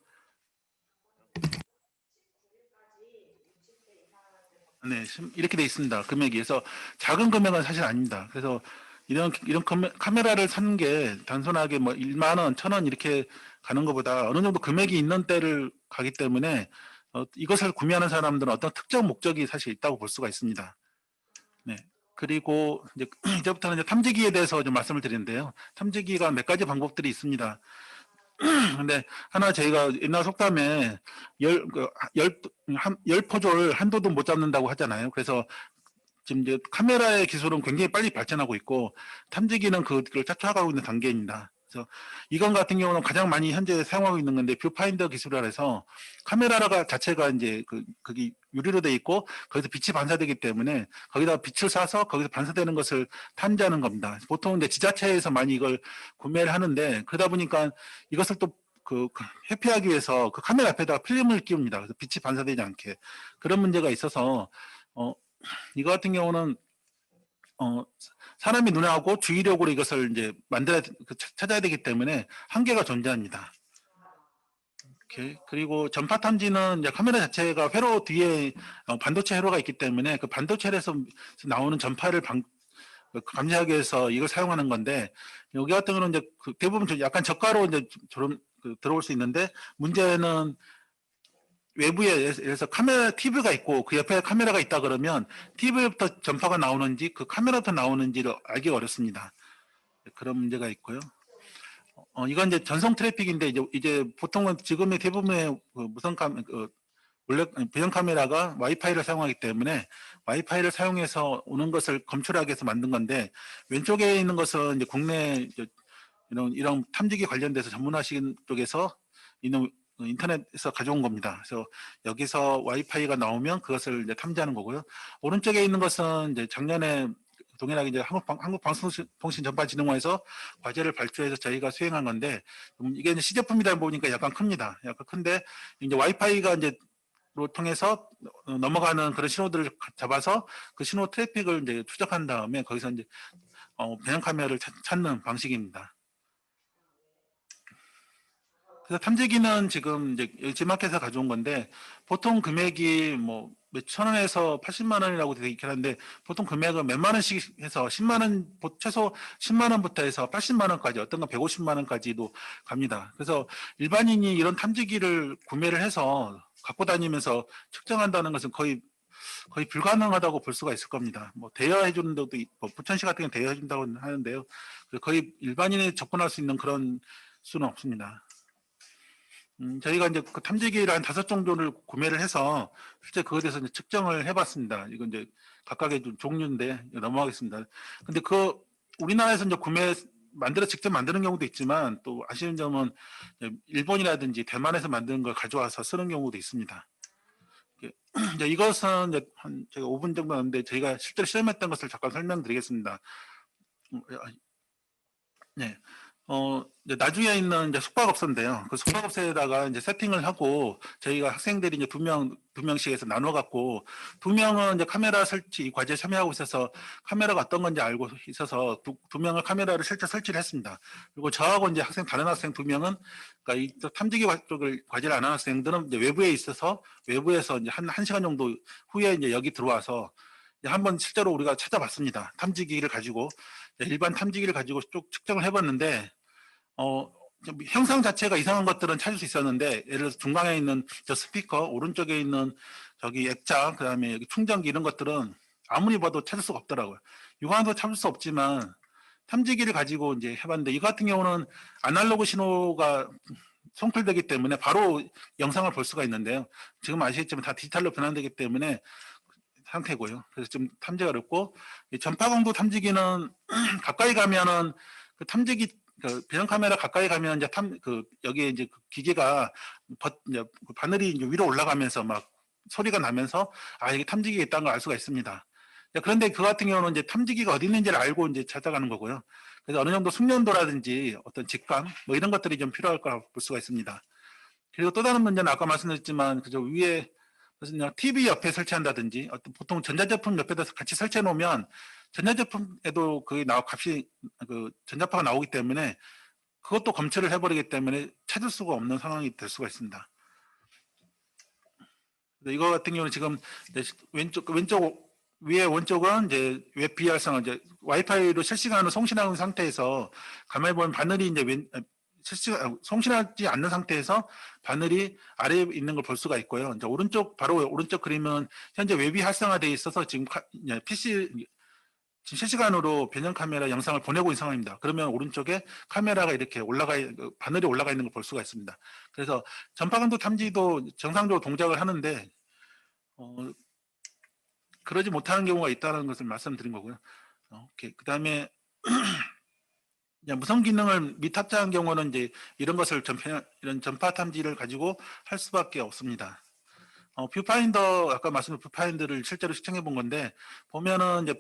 네, 이렇게 돼 있습니다. 금액이. 그래서 작은 금액은 사실 아닙니다. 그래서 이런 카메라를 사는 게 단순하게 뭐 1만 원, 1,000원 이렇게 가는 것보다 어느 정도 금액이 있는 때를 가기 때문에 이것을 구매하는 사람들은 어떤 특정 목적이 사실 있다고 볼 수가 있습니다. 네. 그리고 이제부터는 탐지기에 대해서 좀 말씀을 드리는데요. 탐지기가 몇 가지 방법들이 있습니다. 근데 하나 저희가 옛날 속담에 열 포졸 한도도 못 잡는다고 하잖아요. 그래서 지금 이제 카메라의 기술은 굉장히 빨리 발전하고 있고 탐지기는 그걸 쫓아가고 있는 단계입니다. 그래서 이건 같은 경우는 가장 많이 현재 사용하고 있는 건데 뷰파인더 기술이라 해서 카메라가 자체가 이제 그게 유리로 돼 있고 거기서 빛이 반사되기 때문에 거기다 빛을 쏴서 거기서 반사되는 것을 탐지하는 겁니다. 보통 이제 지자체에서 많이 이걸 구매를 하는데 그러다 보니까 이것을 또 회피하기 위해서 그 카메라 앞에다가 필름을 끼웁니다. 그래서 빛이 반사되지 않게 그런 문제가 있어서 이거 같은 경우는 사람이 눈하고 주의력으로 이것을 이제 찾아야 되기 때문에 한계가 존재합니다. 이렇게. 그리고 전파 탐지는 이제 카메라 자체가 회로 뒤에 반도체 회로가 있기 때문에 그 반도체에서 나오는 전파를 감지하기 위해서 이걸 사용하는 건데 여기 같은 경우는 이제 대부분 약간 저가로 이제 들어올 수 있는데 문제는 외부에 예를 들어서 카메라 TV가 있고 그 옆에 카메라가 있다 그러면 TV부터 전파가 나오는지 그 카메라부터 나오는지를 알기가 어렵습니다. 그런 문제가 있고요. 이건 이제 전송 트래픽인데 이제 보통은 지금의 대부분의 배경 카메라가 와이파이를 사용하기 때문에 와이파이를 사용해서 오는 것을 검출하기 위해서 만든 건데 왼쪽에 있는 것은 이제 국내 이런 탐지기 관련돼서 전문하신 쪽에서 있는 인터넷에서 가져온 겁니다. 그래서 여기서 와이파이가 나오면 그것을 이제 탐지하는 거고요. 오른쪽에 있는 것은 이제 작년에 동일하게 이제 한국방송통신전파진흥원에서 과제를 발주해서 저희가 수행한 건데 이게 이제 시제품이다 보니까 약간 큽니다. 약간 큰데 이제 와이파이가 이제 로 통해서 넘어가는 그런 신호들을 잡아서 그 신호 트래픽을 이제 추적한 다음에 거기서 이제 배양 카메라를 찾는 방식입니다. 그래서 탐지기는 지금 이제 LG마켓에서 가져온 건데 보통 금액이 뭐 몇천 원에서 80만 원이라고 되어 있긴 한데 보통 금액은 몇만 원씩 해서 10만 원, 최소 10만 원부터 해서 80만 원까지 어떤 건 150만 원까지도 갑니다. 그래서 일반인이 이런 탐지기를 구매를 해서 갖고 다니면서 측정한다는 것은 거의 불가능하다고 볼 수가 있을 겁니다. 뭐 대여해 주는 데도 있고 부천시 같은 경우는 대여해 준다고 하는데요. 거의 일반인이 접근할 수 있는 그런 수는 없습니다. 저희가 이제 그 탐지기를 한 5 정도를 구매를 해서 실제 그거에 대해서 이제 측정을 해봤습니다. 이건 이제 각각의 좀 종류인데 넘어가겠습니다. 근데 우리나라에서 이제 직접 만드는 경우도 있지만 또 아쉬운 점은 일본이라든지 대만에서 만드는 걸 가져와서 쓰는 경우도 있습니다. 이제 이것은 이제 제가 5분 정도 하는데 저희가 실제로 실험했던 것을 잠깐 설명드리겠습니다. 네. 이제 나중에 있는 이제 숙박업소인데요. 그 숙박업소에다가 이제 세팅을 하고 저희가 학생들이 이제 두 명씩 해서 나눠갖고 2명은 이제 카메라 설치 과제에 참여하고 있어서 카메라가 어떤 건지 알고 있어서 두 명을 카메라를 실제 설치를 했습니다. 그리고 저하고 이제 다른 학생 2명은 그러니까 이 탐지기 쪽을 과제를 안 하는 학생들은 이제 외부에 있어서 외부에서 이제 한 시간 정도 후에 이제 여기 들어와서 이제 한번 실제로 우리가 찾아봤습니다. 탐지기를 가지고 일반 탐지기를 가지고 쭉 측정을 해봤는데 형상 자체가 이상한 것들은 찾을 수 있었는데 예를 들어서 중간에 있는 저 스피커 오른쪽에 있는 저기 액자 그다음에 여기 충전기 이런 것들은 아무리 봐도 찾을 수가 없더라고요. 육안도 찾을 수 없지만 탐지기를 가지고 이제 해봤는데 이 같은 경우는 아날로그 신호가 송출되기 때문에 바로 영상을 볼 수가 있는데요. 지금 아시겠지만 다 디지털로 변환되기 때문에 상태고요. 그래서 좀 탐지가 어렵고 전파 강도 탐지기는 가까이 가면은 그 탐지기 배경 카메라 가까이 가면 이제 여기에 이제 그 기계가 이제 바늘이 이제 위로 올라가면서 막 소리가 나면서 이게 탐지기가 있다는 걸 알 수가 있습니다. 그런데 그 같은 경우는 이제 탐지기가 어디 있는지를 알고 이제 찾아가는 거고요. 그래서 어느 정도 숙련도라든지 어떤 직감 뭐 이런 것들이 좀 필요할 거라고 볼 수가 있습니다. 그리고 또 다른 문제는 아까 말씀드렸지만 그저 위에 무슨 TV 옆에 설치한다든지 어떤 보통 전자제품 옆에다 같이 설치해 놓으면 전자제품에도 값이 전자파가 나오기 때문에 그것도 검출을 해버리기 때문에 찾을 수가 없는 상황이 될 수가 있습니다. 이거 같은 경우는 지금 왼쪽 위에 오른쪽은 이제 웹 비활성화 이제 와이파이로 실시간으로 송신하는 상태에서 가만히 보면 바늘이 이제 송신하지 않는 상태에서 바늘이 아래에 있는 걸 볼 수가 있고요. 이제 바로 오른쪽 그림은 현재 웹이 활성화되어 있어서 지금 지금 실시간으로 변형 카메라 영상을 보내고 있는 상황입니다. 그러면 오른쪽에 카메라가 이렇게 바늘이 올라가 있는 걸 볼 수가 있습니다. 그래서 전파강도 탐지도 정상적으로 동작을 하는데 그러지 못하는 경우가 있다는 것을 말씀드린 거고요. 그다음에 무선 기능을 미탑재한 경우는 이제 이런 것을 이런 전파 탐지를 가지고 할 수밖에 없습니다. 뷰파인더 아까 말씀드린 뷰파인더를 실제로 시청해 본 건데 보면은 이제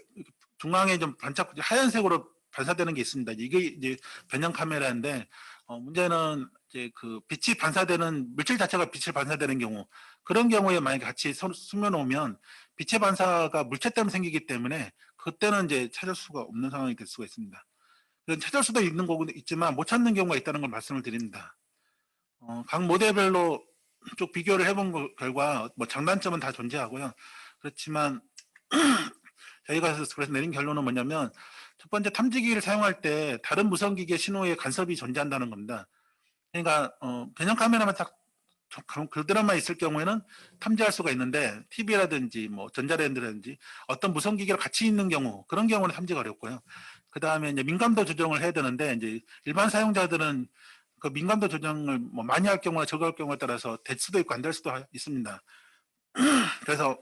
중앙에 좀 하얀색으로 반사되는 게 있습니다. 이게 이제 변형 카메라인데 문제는 이제 그 빛이 반사되는 물질 자체가 빛을 반사되는 경우 그런 경우에 만약에 같이 숨겨 놓으면 빛의 반사가 물체 때문에 생기기 때문에 그때는 이제 찾을 수가 없는 상황이 될 수가 있습니다. 찾을 수도 있는 거고 있지만 못 찾는 경우가 있다는 걸 말씀을 드립니다. 각 모델별로 쭉 비교를 해본 결과 뭐 장단점은 다 존재하고요. 그렇지만 저희가 그래서 내린 결론은 뭐냐면 첫 번째 탐지기를 사용할 때 다른 무선기기의 신호에 간섭이 존재한다는 겁니다. 그러니까 변형 카메라만 딱 그대로만 있을 경우에는 탐지할 수가 있는데 TV라든지 뭐 전자레인지라든지 어떤 무선기기랑 같이 있는 경우 그런 경우는 탐지가 어렵고요. 그 다음에 이제 민감도 조정을 해야 되는데 이제 일반 사용자들은 그 민감도 조정을 뭐 많이 할 경우나 적을 경우에 따라서 될 수도 있고 안 될 수도 있습니다. 그래서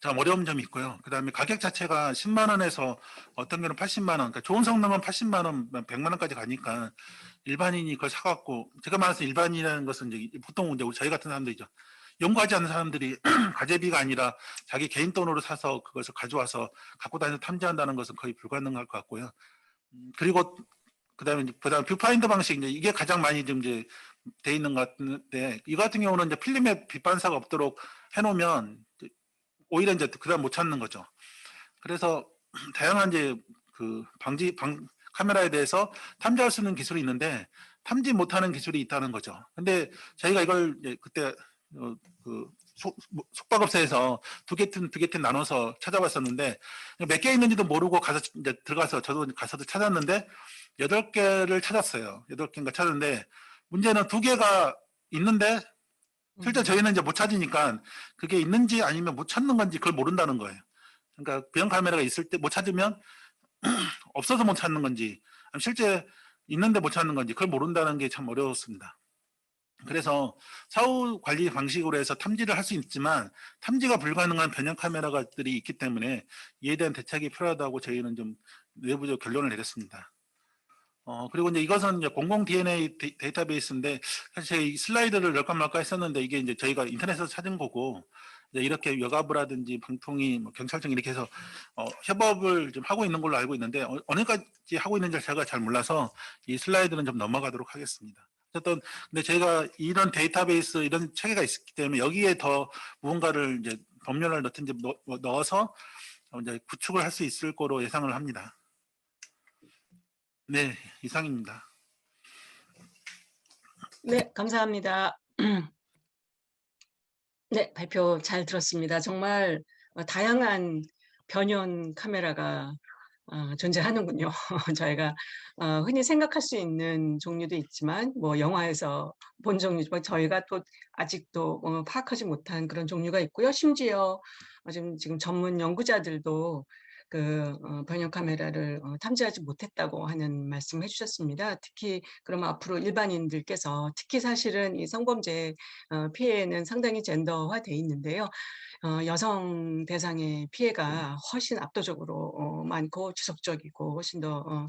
참 어려운 점이 있고요. 그다음에 가격 자체가 10만 원에서 어떤 경우는 80만 원, 그러니까 좋은 성능은 80만 원, 100만 원까지 가니까 일반인이 그걸 사갖고, 제가 말해서 일반인이라는 것은 이제 보통 이제 저희 같은 사람들이죠. 연구하지 않는 사람들이 가재비가 아니라 자기 개인 돈으로 사서 그것을 가져와서 갖고 다니서 탐지한다는 것은 거의 불가능할 것 같고요. 그리고 그다음에 뷰파인더 방식, 이게 가장 많이 좀 이제 돼 있는 것 같은데, 이 같은 경우는 이제 필름에 빛 반사가 없도록 해놓으면 오히려 이제 그다음 못 찾는 거죠. 그래서 다양한 이제 그 카메라에 대해서 탐지할 수 있는 기술이 있는데 탐지 못하는 기술이 있다는 거죠. 근데 저희가 이걸 이제 그때 속박업소에서 두 개 팀 나눠서 찾아봤었는데 몇 개 있는지도 모르고 가서 이제 들어가서 저도 가서도 찾았는데 8개를 찾았어요. 8개인가 찾았는데 문제는 2개가 있는데 실제 저희는 이제 못 찾으니까 그게 있는지 아니면 못 찾는 건지 그걸 모른다는 거예요. 그러니까 비형 카메라가 있을 때 못 찾으면 없어서 못 찾는 건지 실제 있는데 못 찾는 건지 그걸 모른다는 게 참 어려웠습니다. 그래서 사후 관리 방식으로 해서 탐지를 할 수 있지만 탐지가 불가능한 변형 카메라들이 있기 때문에 이에 대한 대책이 필요하다고 저희는 좀 내부적 결론을 내렸습니다. 그리고 이제 이것은 이제 공공 DNA 데이터베이스인데 사실 저희 슬라이드를 넣을까 말까 했었는데 이게 이제 저희가 인터넷에서 찾은 거고 이제 이렇게 여가부라든지 방통위, 경찰청 이렇게 해서 협업을 좀 하고 있는 걸로 알고 있는데 어느까지 하고 있는지 제가 잘 몰라서 이 슬라이드는 좀 넘어가도록 하겠습니다. 어쨌든 근데 저희가 이런 데이터베이스 이런 체계가 있기 때문에 여기에 더 무언가를 이제 법률을 넣든지 넣어서 이제 구축을 할 수 있을 거로 예상을 합니다. 네, 이상입니다. 네, 감사합니다. 네, 발표 잘 들었습니다. 정말 다양한 변형 카메라가 존재하는군요. 저희가 흔히 생각할 수 있는 종류도 있지만 뭐 영화에서 본 종류지만 저희가 또 아직도 파악하지 못한 그런 종류가 있고요. 심지어 지금 전문 연구자들도 그 변형 카메라를 탐지하지 못했다고 하는 말씀을 해주셨습니다. 특히 그러면 앞으로 일반인들께서 특히 사실은 이 성범죄 피해는 상당히 젠더화돼 있는데요. 여성 대상의 피해가 훨씬 압도적으로 많고 지속적이고 훨씬 더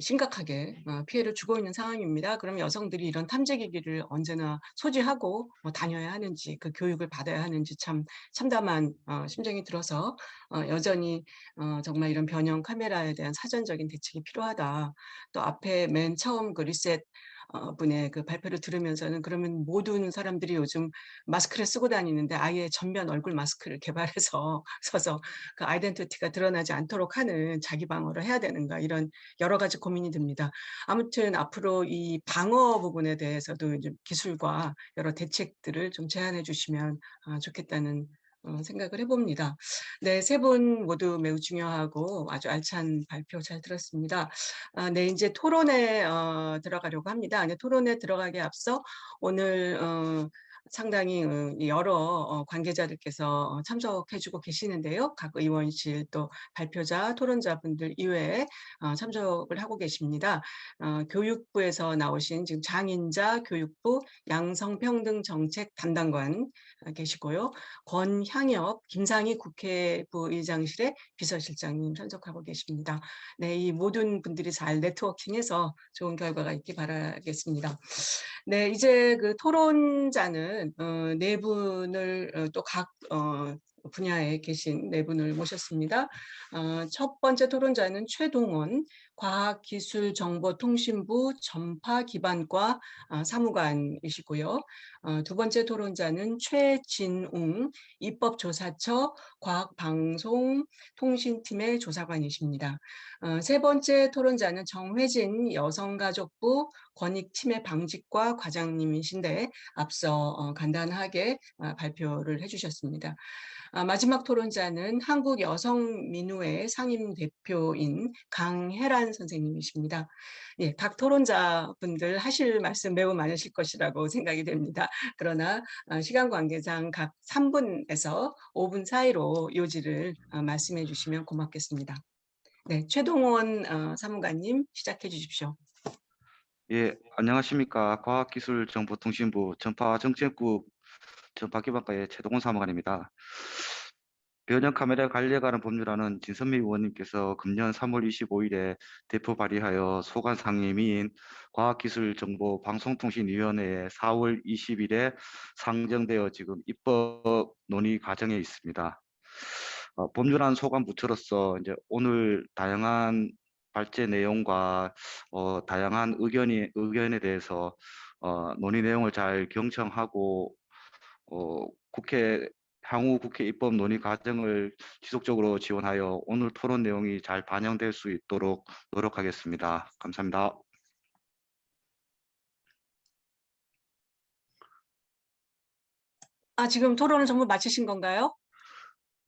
심각하게 피해를 주고 있는 상황입니다. 그럼 여성들이 이런 탐지기기를 언제나 소지하고 다녀야 하는지 그 교육을 받아야 하는지 참 참담한 심정이 들어서 여전히 정말 이런 변형 카메라에 대한 사전적인 대책이 필요하다. 또 앞에 맨 처음 그 리셋 분의 그 발표를 들으면서는 그러면 모든 사람들이 요즘 마스크를 쓰고 다니는데 아예 전면 얼굴 마스크를 개발해서 써서 그 아이덴티티가 드러나지 않도록 하는 자기 방어를 해야 되는가 이런 여러 가지 고민이 듭니다. 아무튼 앞으로 이 방어 부분에 대해서도 이제 기술과 여러 대책들을 좀 제안해 주시면 좋겠다는 생각을 해봅니다. 네, 세 분 모두 매우 중요하고 아주 알찬 발표 잘 들었습니다. 네, 이제 토론에 들어가려고 합니다. 네, 토론에 들어가기에 앞서 오늘 상당히 여러 관계자들께서 참석해주고 계시는데요. 각 의원실 또 발표자, 토론자분들 이외에 참석을 하고 계십니다. 교육부에서 나오신 지금 장인자 교육부 양성평등정책 담당관 계시고요. 권향엽 김상희 국회부 의장실의 비서실장님 참석하고 계십니다. 네, 이 모든 분들이 잘 네트워킹해서 좋은 결과가 있기 바라겠습니다. 네, 이제 그 토론자는 네 분을 또 각 분야에 계신 네 분을 모셨습니다. 첫 번째 토론자는 최동원 과학기술정보통신부 전파기반과 사무관이시고요. 두 번째 토론자는 최진웅 입법조사처 과학방송통신팀의 조사관이십니다. 세 번째 토론자는 정회진 여성가족부 권익침해방지과 과장님이신데 앞서 간단하게 발표를 해주셨습니다. 마지막 토론자는 한국여성민우회 상임대표인 강혜란 선생님이십니다. 예, 각 토론자분들 하실 말씀 매우 많으실 것이라고 생각이 됩니다. 그러나 시간 관계상 각 3분에서 5분 사이로 요지를 말씀해 주시면 고맙겠습니다. 네, 최동원 사무관님 시작해 주십시오. 예, 안녕하십니까. 과학기술정보통신부 전파정책국 전파기반과의 최동원 사무관입니다. 변형 카메라 관리에 관한 법률안은 진선미 의원님께서 금년 3월 25일에 대표 발의하여 소관 상임위인 과학기술정보방송통신위원회에 4월 20일에 상정되어 지금 입법 논의 과정에 있습니다. 법률안 소관 부처로서 이제 오늘 다양한 발제 내용과 다양한 의견에 대해서 논의 내용을 잘 경청하고 향후 국회 입법 논의 과정을 지속적으로 지원하여 오늘 토론 내용이 잘 반영될 수 있도록 노력하겠습니다. 감사합니다. 지금 토론을 전부 마치신 건가요?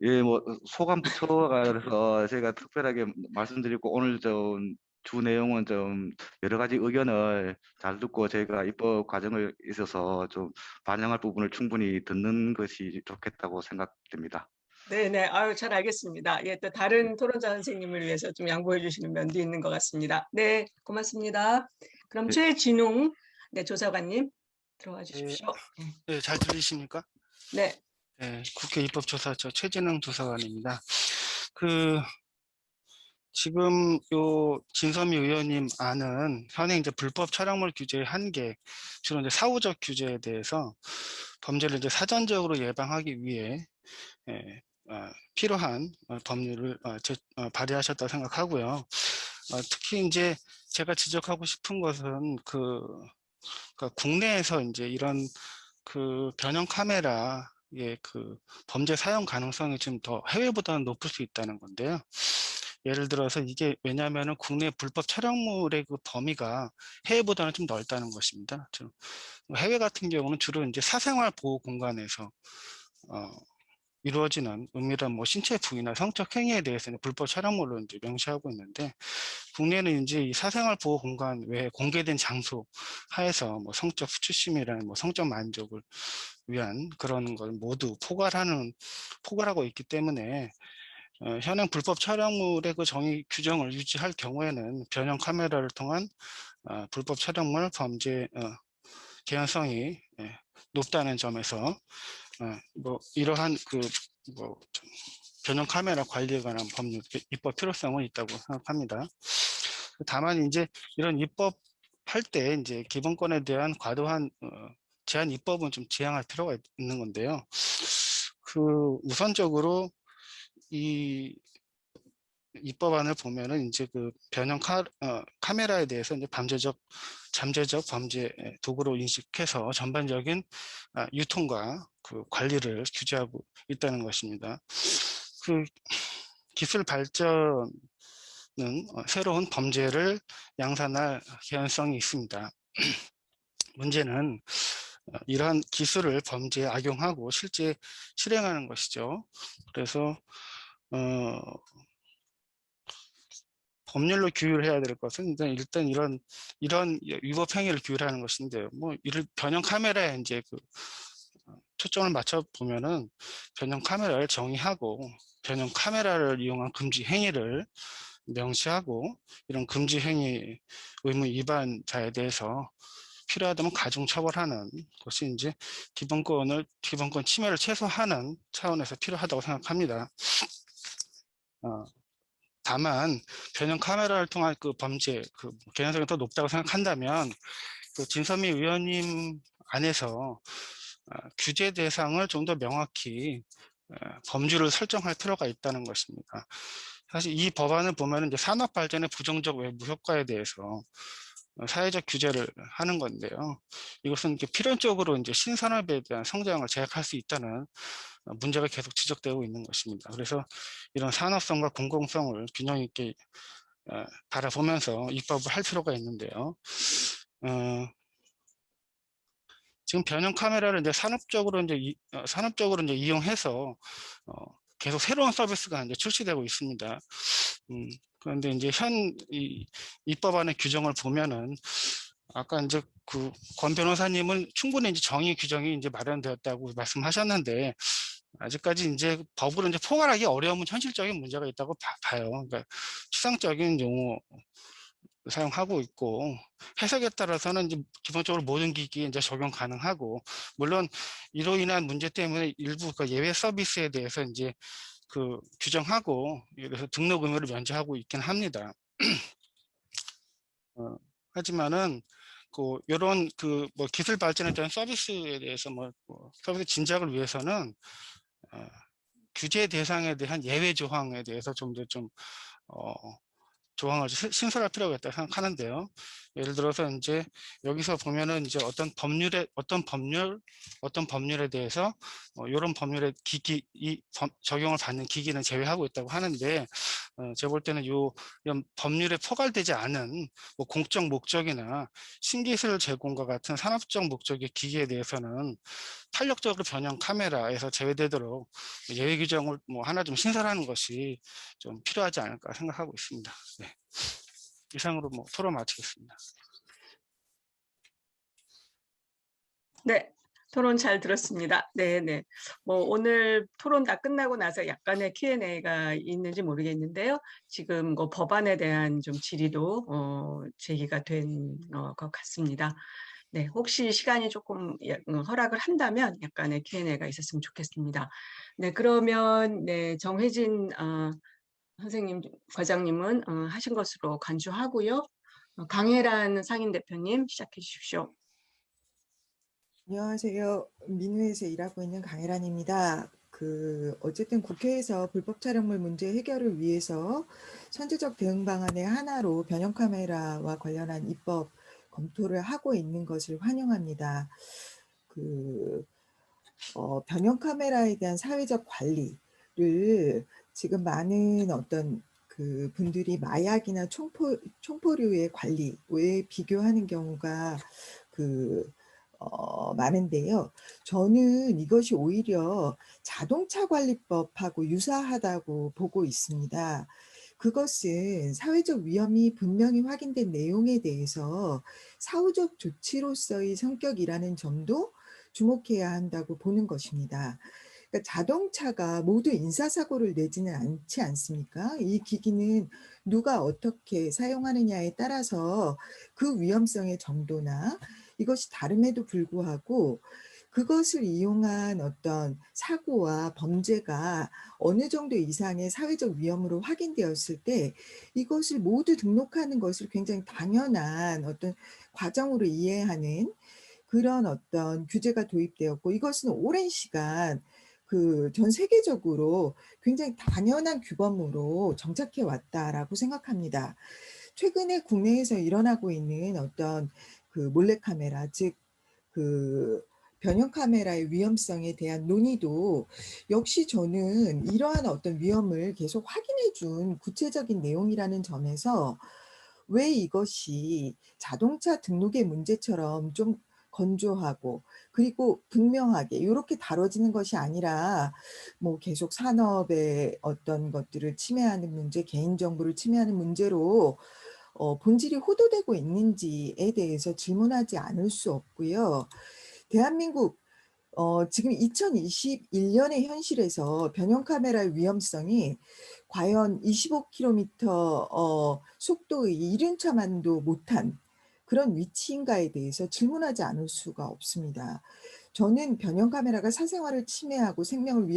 예, 뭐 소관 부처가 그래서 제가 특별하게 말씀드리고 오늘 좀 주 내용은 좀 여러 가지 의견을 잘 듣고 저희가 입법 과정을 있어서 좀 반영할 부분을 충분히 듣는 것이 좋겠다고 생각됩니다. 네네. 아유, 잘 알겠습니다. 예, 또 다른 토론자 선생님을 위해서 좀 양보해 주시는 면도 있는 것 같습니다. 네, 고맙습니다. 그럼 네. 최진웅 조사관님 들어와 주십시오. 네, 잘 들리십니까? 네. 네, 국회 입법조사처 최진흥 조사관입니다. 지금 요 진선미 의원님 안은 현행 이제 불법 촬영물 규제의 한계, 주로 이제 사후적 규제에 대해서 범죄를 이제 사전적으로 예방하기 위해 필요한 법률을 발의하셨다고 생각하고요. 특히 이제 제가 지적하고 싶은 것은 그러니까 국내에서 이제 이런 변형 카메라의 범죄 사용 가능성이 좀 더 해외보다는 높을 수 있다는 건데요. 예를 들어서 이게 왜냐하면은 국내 불법 촬영물의 범위가 해외보다는 좀 넓다는 것입니다. 해외 같은 경우는 주로 이제 사생활 보호 공간에서 이루어지는 은밀한 신체 부위나 성적 행위에 대해서는 불법 촬영물로 이제 명시하고 있는데, 국내는 이제 이 사생활 보호 공간 외에 공개된 장소 하에서 성적 수치심이라는 성적 만족을 위한 그런 걸 모두 포괄하고 있기 때문에 현행 불법 촬영물의 정의 규정을 유지할 경우에는 변형 카메라를 통한 불법 촬영물 범죄 개연성이 높다는 점에서 이러한 변형 카메라 관리에 관한 법률 입법 필요성은 있다고 생각합니다. 다만 이제 이런 입법할 때 이제 기본권에 대한 과도한 제한 입법은 좀 지양할 필요가 있는 건데요. 우선적으로 이 입법안을 보면은 이제 변형 카메라에 대해서 이제 잠재적 범죄 도구로 인식해서 전반적인 유통과 관리를 규제하고 있다는 것입니다. 기술 발전은 새로운 범죄를 양산할 개연성이 있습니다. 문제는 이러한 기술을 범죄에 악용하고 실제 실행하는 것이죠. 그래서 법률로 규율해야 될 것은 일단 이런 위법 행위를 규율하는 것인데, 이를 변형 카메라에 이제 초점을 맞춰 보면은 변형 카메라를 정의하고 변형 카메라를 이용한 금지 행위를 명시하고 이런 금지 행위 의무 위반자에 대해서 필요하다면 가중 처벌하는 것이 이제 기본권 침해를 최소화하는 차원에서 필요하다고 생각합니다. 다만 변형 카메라를 통한 범죄 개연성이 더 높다고 생각한다면 진선미 의원님 안에서 규제 대상을 좀 더 명확히 범주를 설정할 필요가 있다는 것입니다. 사실 이 법안을 보면 이제 산업 발전의 부정적 외부 효과에 대해서 사회적 규제를 하는 건데요. 이것은 필연적으로 이제 신산업에 대한 성장을 제약할 수 있다는 문제가 계속 지적되고 있는 것입니다. 그래서 이런 산업성과 공공성을 균형 있게 바라보면서 입법을 할 필요가 있는데요. 지금 변형 카메라를 이제 산업적으로 이제 이용해서 계속 새로운 서비스가 이제 출시되고 있습니다. 그런데 이제 이 입법안의 규정을 보면은 아까 이제 권 변호사님은 충분히 이제 정의 규정이 이제 마련되었다고 말씀하셨는데, 아직까지 이제 법으로 이제 포괄하기 어려운 현실적인 문제가 있다고 봐요. 그러니까 추상적인 용어 사용하고 있고, 해석에 따라서는 이제 기본적으로 모든 기기에 이제 적용 가능하고, 물론 이로 인한 문제 때문에 일부 예외 서비스에 대해서 이제 규정하고 그래서 등록 의무를 면제하고 있긴 합니다. 하지만은 요런 뭐 기술 발전에 대한 서비스에 대해서 서비스 진작을 위해서는 규제 대상에 대한 예외 조항에 대해서 좀 더 조항을 신설할 필요가 있다고 생각하는데요. 예를 들어서 이제 여기서 보면은 이제 어떤 법률에 대해서 이런 법률의 적용을 받는 기기는 제외하고 있다고 하는데, 제가 볼 때는 이런 법률에 포괄되지 않은 공적 목적이나 신기술 제공과 같은 산업적 목적의 기기에 대해서는 탄력적으로 변형 카메라에서 제외되도록 예외 규정을 하나 좀 신설하는 것이 좀 필요하지 않을까 생각하고 있습니다. 네. 이상으로 토론 마치겠습니다. 네, 토론 잘 들었습니다. 네네. 오늘 토론 다 끝나고 나서 약간의 Q&A가 있는지 모르겠는데요. 지금 법안에 대한 좀 질의도 제기가 된 것 같습니다. 네, 혹시 시간이 조금 허락을 한다면 약간의 Q&A가 있었으면 좋겠습니다. 네, 그러면 네, 정혜진 선생님, 과장님은 하신 것으로 간주하고요. 강혜란 상임대표님 시작해 주십시오. 안녕하세요. 민우에서 일하고 있는 강혜란입니다. 어쨌든 국회에서 불법 촬영물 문제 해결을 위해서 선제적 대응 방안의 하나로 변형 카메라와 관련한 입법 검토를 하고 있는 것을 환영합니다. 변형 카메라에 대한 사회적 관리를 지금 많은 분들이 마약이나 총포류의 관리에 비교하는 경우가 많은데요. 저는 이것이 오히려 자동차 관리법하고 유사하다고 보고 있습니다. 그것은 사회적 위험이 분명히 확인된 내용에 대해서 사후적 조치로서의 성격이라는 점도 주목해야 한다고 보는 것입니다. 그러니까 자동차가 모두 인사사고를 내지는 않지 않습니까? 이 기기는 누가 어떻게 사용하느냐에 따라서 그 위험성의 정도나 이것이 다름에도 불구하고 그것을 이용한 어떤 사고와 범죄가 어느 정도 이상의 사회적 위험으로 확인되었을 때 이것을 모두 등록하는 것을 굉장히 당연한 어떤 과정으로 이해하는 그런 어떤 규제가 도입되었고 이것은 오랜 시간 전 세계적으로 굉장히 당연한 규범으로 정착해 왔다라고 생각합니다. 최근에 국내에서 일어나고 있는 어떤 몰래카메라, 즉 변형 카메라의 위험성에 대한 논의도 역시 저는 이러한 어떤 위험을 계속 확인해 준 구체적인 내용이라는 점에서 왜 이것이 자동차 등록의 문제처럼 좀 건조하고 그리고 분명하게 이렇게 다뤄지는 것이 아니라 계속 산업의 어떤 것들을 침해하는 문제, 개인정보를 침해하는 문제로 본질이 호도되고 있는지에 대해서 질문하지 않을 수 없고요. 대한민국 지금 2021년의 현실에서 변형 카메라의 위험성이 과연 25km 속도의 이륜차만도 못한 그런 위치인가에 대해서 질문하지 않을 수가 없습니다. 저는 변형 카메라가 사생활을 침해하고 생명을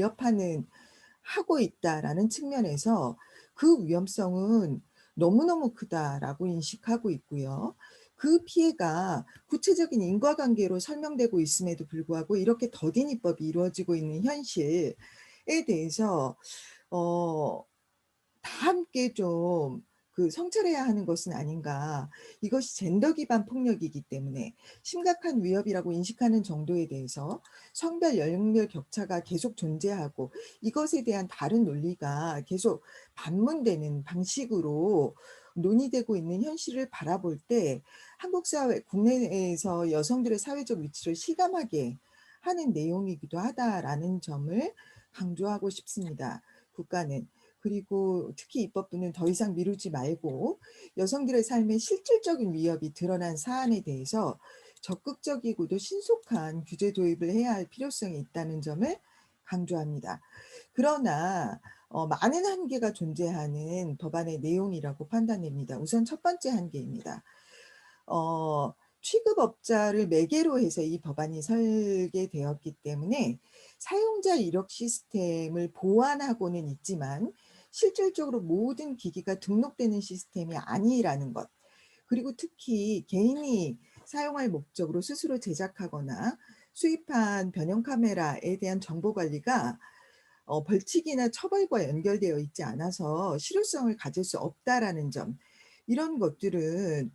하고 있다라는 측면에서 그 위험성은 너무너무 크다라고 인식하고 있고요. 그 피해가 구체적인 인과관계로 설명되고 있음에도 불구하고 이렇게 더딘 입법이 이루어지고 있는 현실에 대해서 다 함께 좀 성찰해야 하는 것은 아닌가. 이것이 젠더 기반 폭력이기 때문에 심각한 위협이라고 인식하는 정도에 대해서 성별, 연령별 격차가 계속 존재하고 이것에 대한 다른 논리가 계속 반문되는 방식으로 논의되고 있는 현실을 바라볼 때 한국 사회, 국내에서 여성들의 사회적 위치를 실감하게 하는 내용이기도 하다라는 점을 강조하고 싶습니다. 국가는. 그리고 특히 입법부는 더 이상 미루지 말고 여성들의 삶에 실질적인 위협이 드러난 사안에 대해서 적극적이고도 신속한 규제 도입을 해야 할 필요성이 있다는 점을 강조합니다. 그러나 많은 한계가 존재하는 법안의 내용이라고 판단됩니다. 우선 첫 번째 한계입니다. 취급업자를 매개로 해서 이 법안이 설계되었기 때문에 사용자 이력 시스템을 보완하고는 있지만 실질적으로 모든 기기가 등록되는 시스템이 아니라는 것. 그리고 특히 개인이 사용할 목적으로 스스로 제작하거나 수입한 변형 카메라에 대한 정보 관리가 벌칙이나 처벌과 연결되어 있지 않아서 실효성을 가질 수 없다라는 점. 이런 것들은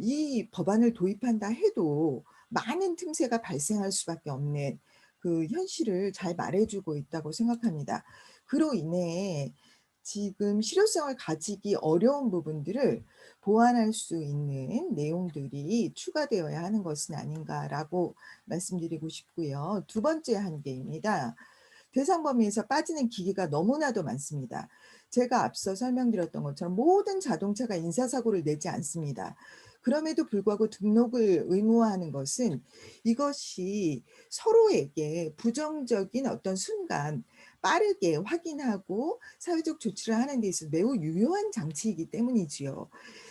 이 법안을 도입한다 해도 많은 틈새가 발생할 수밖에 없는 그 현실을 잘 말해주고 있다고 생각합니다. 그로 인해 지금 실효성을 가지기 어려운 부분들을 보완할 수 있는 내용들이 추가되어야 하는 것은 아닌가라고 말씀드리고 싶고요. 두 번째 한계입니다. 대상 범위에서 빠지는 기기가 너무나도 많습니다. 제가 앞서 설명드렸던 것처럼 모든 자동차가 인사사고를 내지 않습니다. 그럼에도 불구하고 등록을 의무화하는 것은 이것이 서로에게 부정적인 어떤 순간 빠르게 확인하고 사회적 조치를 하는 데 있어서 매우 유효한 장치이기 때문이지요.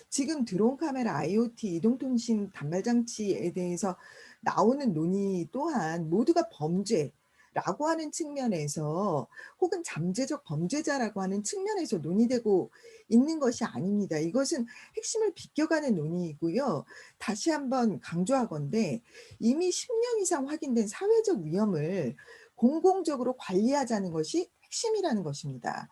지금 드론 카메라, IoT, 이동통신 단말 장치에 대해서 나오는 논의 또한 모두가 범죄라고 하는 측면에서 혹은 잠재적 범죄자라고 하는 측면에서 논의되고 있는 것이 아닙니다. 이것은 핵심을 비껴가는 논의이고요. 다시 한번 강조하건대 이미 10년 이상 확인된 사회적 위험을 공공적으로 관리하자는 것이 핵심이라는 것입니다.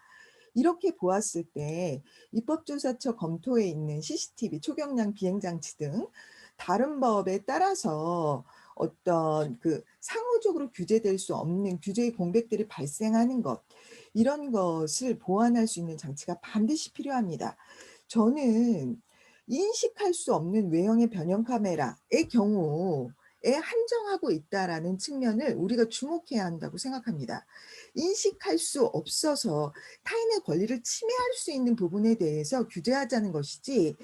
이렇게 보았을 때 입법조사처 검토에 있는 CCTV, 초경량 비행장치 등 다른 법에 따라서 어떤 그 상호적으로 규제될 수 없는 규제의 공백들이 발생하는 것, 이런 것을 보완할 수 있는 장치가 반드시 필요합니다. 저는 인식할 수 없는 외형의 변형 카메라의 경우에 한정하고 있다라는 측면을 우리가 주목해야 한다고 생각합니다. 인식할 수 없어서 타인의 권리를 침해할 수 있는 부분에 대해서 규제하자는 것이지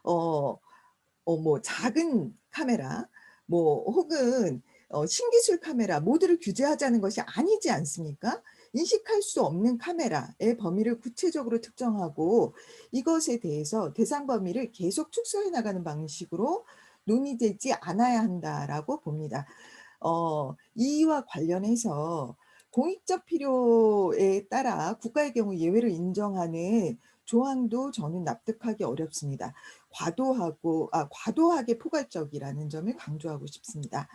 뭐 작은 카메라 뭐 혹은 신기술 카메라 모두를 규제하자는 것이 아니지 않습니까? 인식할 수 없는 카메라의 범위를 구체적으로 특정하고 이것에 대해서 대상 범위를 계속 축소해 나가는 방식으로 논의되지 않아야 한다라고 봅니다. 이와 관련해서 공익적 필요에 따라 국가의 경우 예외를 인정하는 조항도 저는 납득하기 어렵습니다. 과도하게 포괄적이라는 점을 강조하고 싶습니다.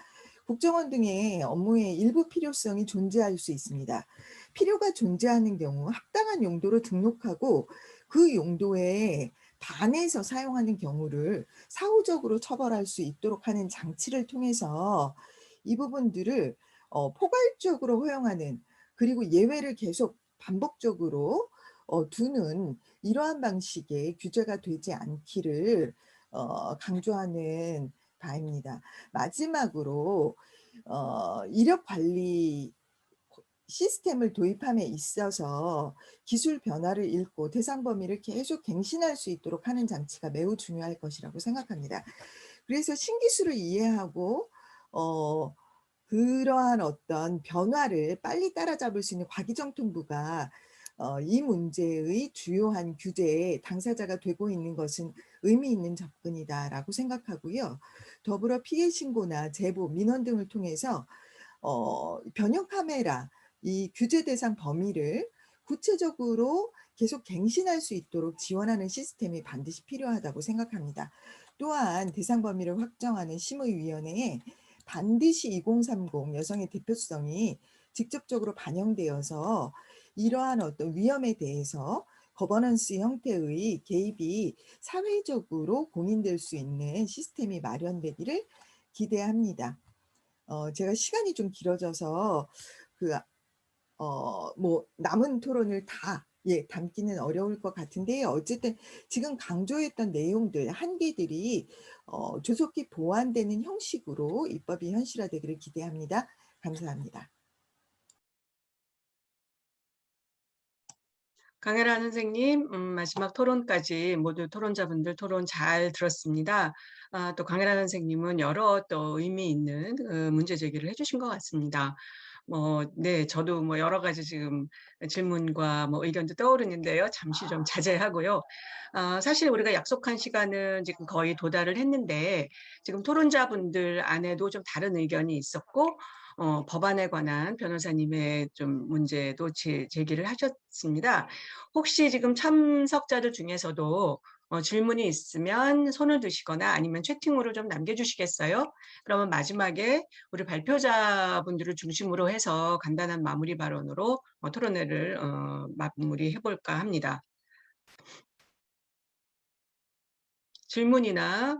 국정원 등의 업무의 일부 필요성이 존재할 수 있습니다. 필요가 존재하는 경우 합당한 용도로 등록하고 그 용도에 반해서 사용하는 경우를 사후적으로 처벌할 수 있도록 하는 장치를 통해서 이 부분들을 포괄적으로 허용하는 그리고 예외를 계속 반복적으로 두는 이러한 방식의 규제가 되지 않기를 강조하는 바입니다. 마지막으로 이력 관리 시스템을 도입함에 있어서 기술 변화를 읽고 대상 범위를 계속 갱신할 수 있도록 하는 장치가 매우 중요할 것이라고 생각합니다. 그래서 신기술을 이해하고 그러한 어떤 변화를 빨리 따라잡을 수 있는 과기정통부가 이 문제의 주요한 규제의 당사자가 되고 있는 것은 의미 있는 접근이다라고 생각하고요. 더불어 피해 신고나 제보, 민원 등을 통해서 변형 카메라 이 규제 대상 범위를 구체적으로 계속 갱신할 수 있도록 지원하는 시스템이 반드시 필요하다고 생각합니다. 또한 대상 범위를 확정하는 심의위원회에 반드시 2030 여성의 대표성이 직접적으로 반영되어서 이러한 어떤 위험에 대해서 거버넌스 형태의 개입이 사회적으로 공인될 수 있는 시스템이 마련되기를 기대합니다. 제가 시간이 좀 길어져서 뭐 남은 토론을 다 담기는 어려울 것 같은데요. 어쨌든 지금 강조했던 내용들, 한계들이 조속히 보완되는 형식으로 입법이 현실화되기를 기대합니다. 감사합니다. 강혜란 선생님, 마지막 토론까지 모두 토론자분들 토론 잘 들었습니다. 또 강혜란 선생님은 여러 또 의미 있는 문제 제기를 해주신 것 같습니다. 네, 저도 여러 가지 지금 질문과 의견도 떠오르는데요. 잠시 좀 자제하고요. 사실 우리가 약속한 시간은 지금 거의 도달을 했는데 지금 토론자분들 안에도 좀 다른 의견이 있었고 법안에 관한 변호사님의 좀 문제도 제기를 하셨습니다. 혹시 지금 참석자들 중에서도 질문이 있으면 손을 드시거나 아니면 채팅으로 좀 남겨주시겠어요? 그러면 마지막에 우리 발표자분들을 중심으로 해서 간단한 마무리 발언으로 토론회를 마무리해 볼까 합니다. 질문이나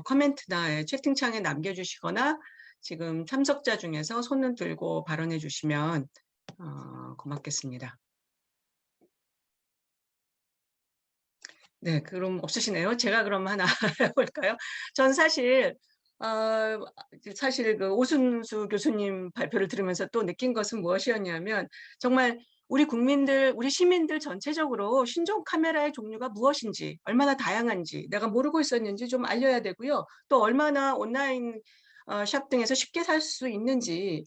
코멘트나 채팅창에 남겨주시거나 지금 참석자 중에서 손을 들고 발언해 주시면 고맙겠습니다. 네, 그럼 없으시네요. 제가 그럼 하나 해볼까요? 전 사실 그 오순수 교수님 발표를 들으면서 또 느낀 것은 무엇이었냐면 정말 우리 국민들, 우리 시민들 전체적으로 신종 카메라의 종류가 무엇인지, 얼마나 다양한지 내가 모르고 있었는지 좀 알려야 되고요. 또 얼마나 온라인 샵 등에서 쉽게 살 수 있는지,